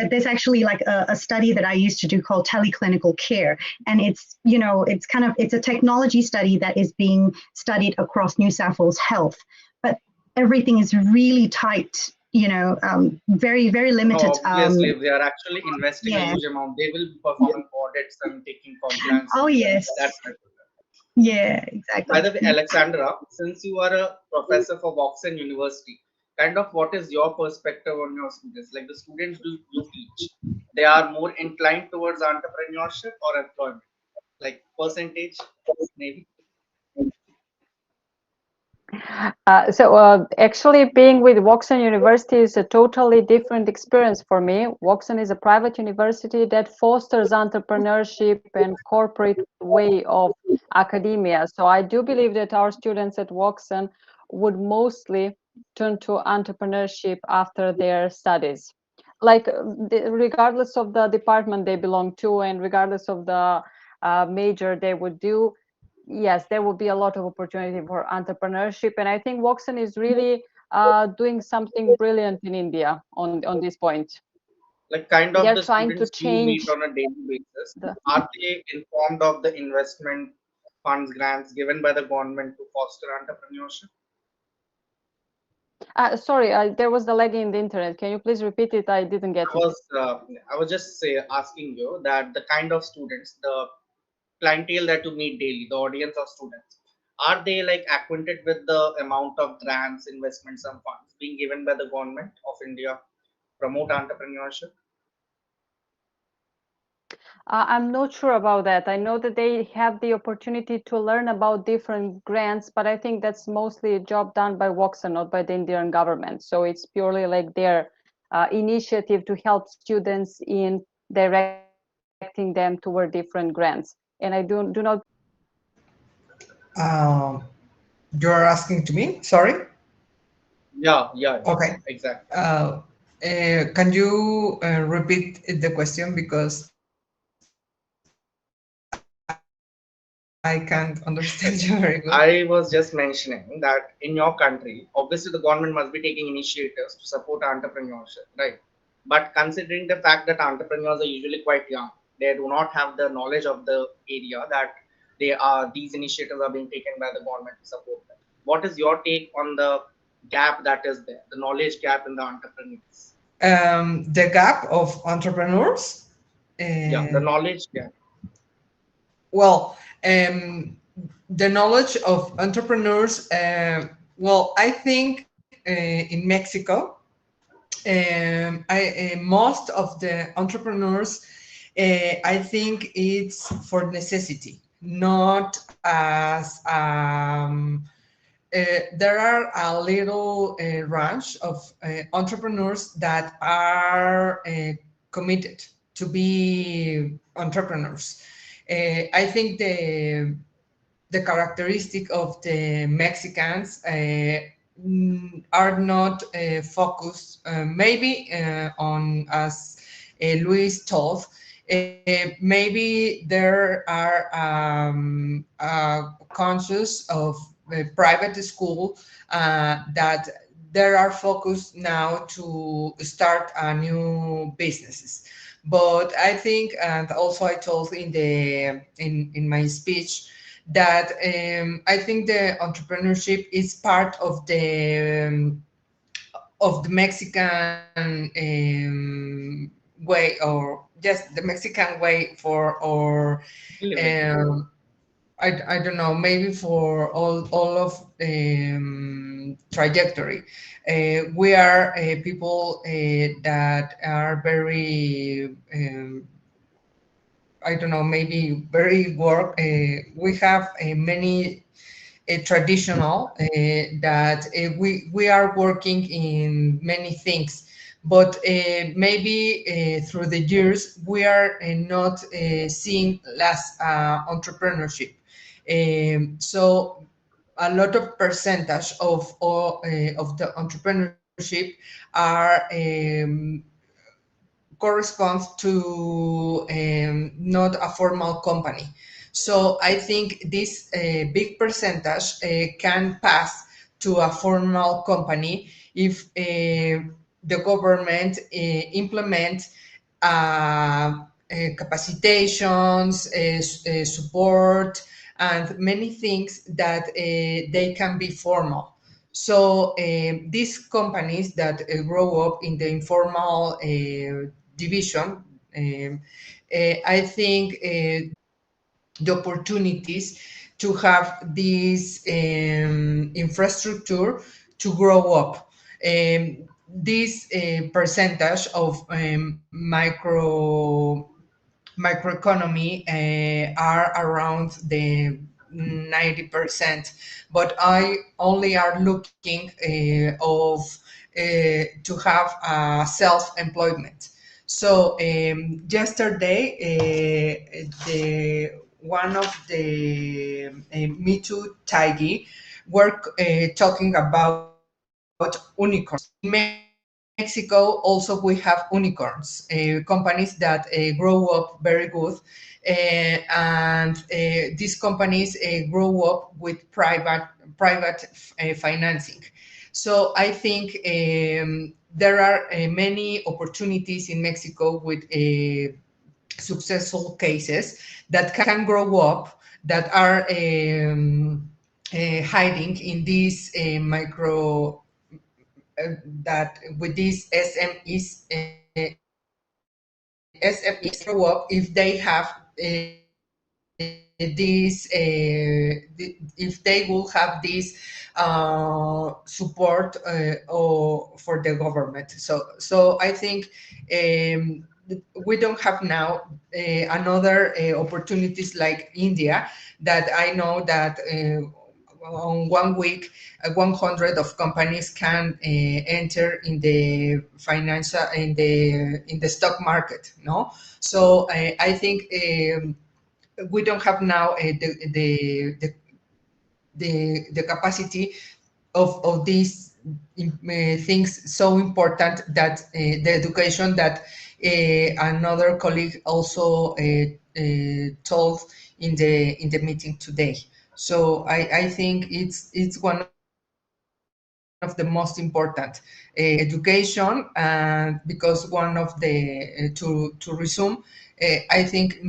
there's actually like a study that I used to do called teleclinical care, and it's it's a technology study that is being studied across New South Wales Health, but everything is really tight. Very, very limited. No, obviously, if they are actually investing a Yeah. huge amount, they will be performing audits and taking compliance. Oh, yes. That's regular. Yeah, exactly. By the way, Alexandra, since you are a professor for Voxen University, kind of what is your perspective on your students? Like the students you teach, they are more inclined towards entrepreneurship or employment? Like percentage, maybe? Actually, being with Voxen University is a totally different experience for me. Voxen is a private university that fosters entrepreneurship and corporate way of academia. So I do believe that our students at Voxen would mostly turn to entrepreneurship after their studies. Like regardless of the department they belong to and regardless of the major they would do, yes, there will be a lot of opportunity for entrepreneurship, and I think Voxen is really doing something brilliant in India on this point. Like kind of They're the trying to students you meet change on a daily basis, the. are they informed of the investment funds grants given by the government to foster entrepreneurship? Sorry, there was the lag in the internet. Can you please repeat it? I didn't get I it. was I was just asking you that the kind of students, the clientele that you meet daily, the audience of students, are they like acquainted with the amount of grants, investments, and funds being given by the government of India promote entrepreneurship? I'm not sure about that. I know that they have the opportunity to learn about different grants, but I think that's mostly a job done by Voxen, not by the Indian government. So it's purely like their initiative to help students in directing them toward different grants. And I do not. Um, you're asking to me? Sorry. Yeah, Okay. exactly. Can you repeat the question because I can't understand you very good. I was just mentioning that in your country, obviously the government must be taking initiatives to support entrepreneurship, right? But considering the fact that entrepreneurs are usually quite young, they do not have the knowledge of the area that these initiatives are being taken by the government to support them. What is your take on the gap that is there, the knowledge gap in the entrepreneurs? The gap of entrepreneurs. Yeah, the knowledge gap. Well, the knowledge of entrepreneurs. Well, I think in Mexico, most of the entrepreneurs, I think it's for necessity, not as there are a little range of entrepreneurs that are committed to be entrepreneurs. I think the characteristic of the Mexicans are not focused, maybe on as Luis told. Maybe there are conscious of private school that there are focused now to start a new businesses. But I think, and also I told in in my speech, that I think the entrepreneurship is part of the Mexican way, or just the Mexican way for, or I don't know, maybe for all of trajectory. We are people that are very I don't know, maybe very work. We have many traditional that we are working in many things, but maybe through the years we are not seeing less entrepreneurship. So a lot of percentage of the entrepreneurship are corresponds to not a formal company. So I think this big percentage can pass to a formal company if the government implement capacitations, support, and many things that they can be formal. So these companies that grow up in the informal division, I think the opportunities to have this infrastructure to grow up. This percentage of microeconomy are around the 90%, but I only are looking to have self-employment. So yesterday, the one of the Me Too Taigi were talking about unicorns. In Mexico, also we have unicorns, companies that grow up very good, and these companies grow up with private financing. So I think there are many opportunities in Mexico with successful cases that can grow up that are hiding in these micro that with these SMEs grow up if they have if they will have this support or for the government. So I think we don't have now another opportunities like India, that I know that on 1 week 100 of companies can enter in the financial in the stock market, no. So I think we don't have now the capacity of these things so important that the education that another colleague also told in the meeting today. So I think it's one of the most important education, and because one of the to resume, I think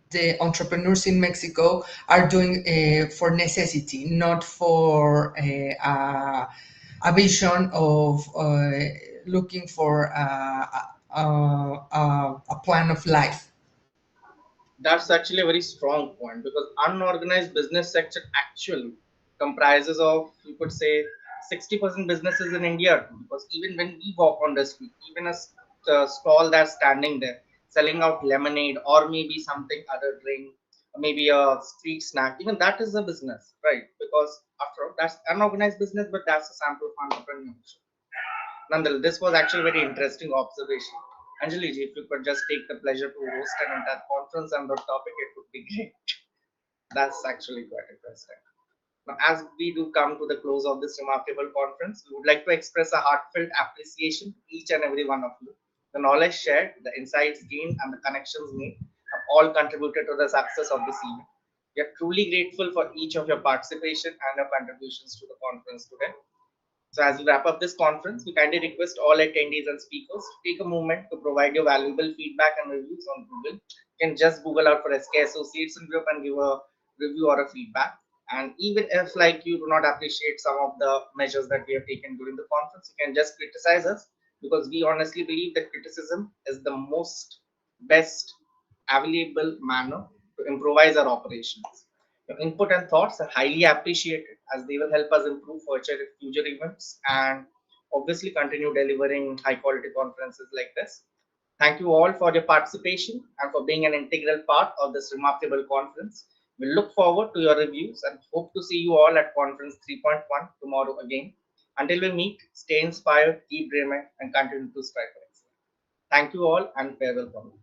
the entrepreneurs in Mexico are doing for necessity, not for a vision of looking for a plan of life. That's actually a very strong point, because unorganized business sector actually comprises of, you could say, 60% businesses in India. Because even when we walk on the street, even a stall that's standing there selling out lemonade or maybe something other drink, or maybe a street snack, even that is a business, right? Because after all, that's unorganized business, but that's a sample of entrepreneurship. Nonetheless, this was actually a very interesting observation. Anjali ji, if you could just take the pleasure to host an entire conference on the topic, it would be great. That's actually quite interesting. Now, as we do come to the close of this remarkable conference, we would like to express a heartfelt appreciation to each and every one of you. The knowledge shared, the insights gained, and the connections made have all contributed to the success of this event. We are truly grateful for each of your participation and your contributions to the conference today. So, as we wrap up this conference, we kindly request all attendees and speakers to take a moment to provide your valuable feedback and reviews on Google. You can just Google out for SK Associates and Group and give a review or a feedback. And even if, like, you do not appreciate some of the measures that we have taken during the conference, you can just criticize us, because we honestly believe that criticism is the most best available manner to improvise our operations. Your input and thoughts are highly appreciated, as they will help us improve future events and obviously continue delivering high quality conferences like this. Thank you all for your participation and for being an integral part of this remarkable conference. We look forward to your reviews and hope to see you all at Conference 3.1 tomorrow again. Until we meet, stay inspired, keep dreaming, and continue to strive for excellence. Thank you all, and farewell from me.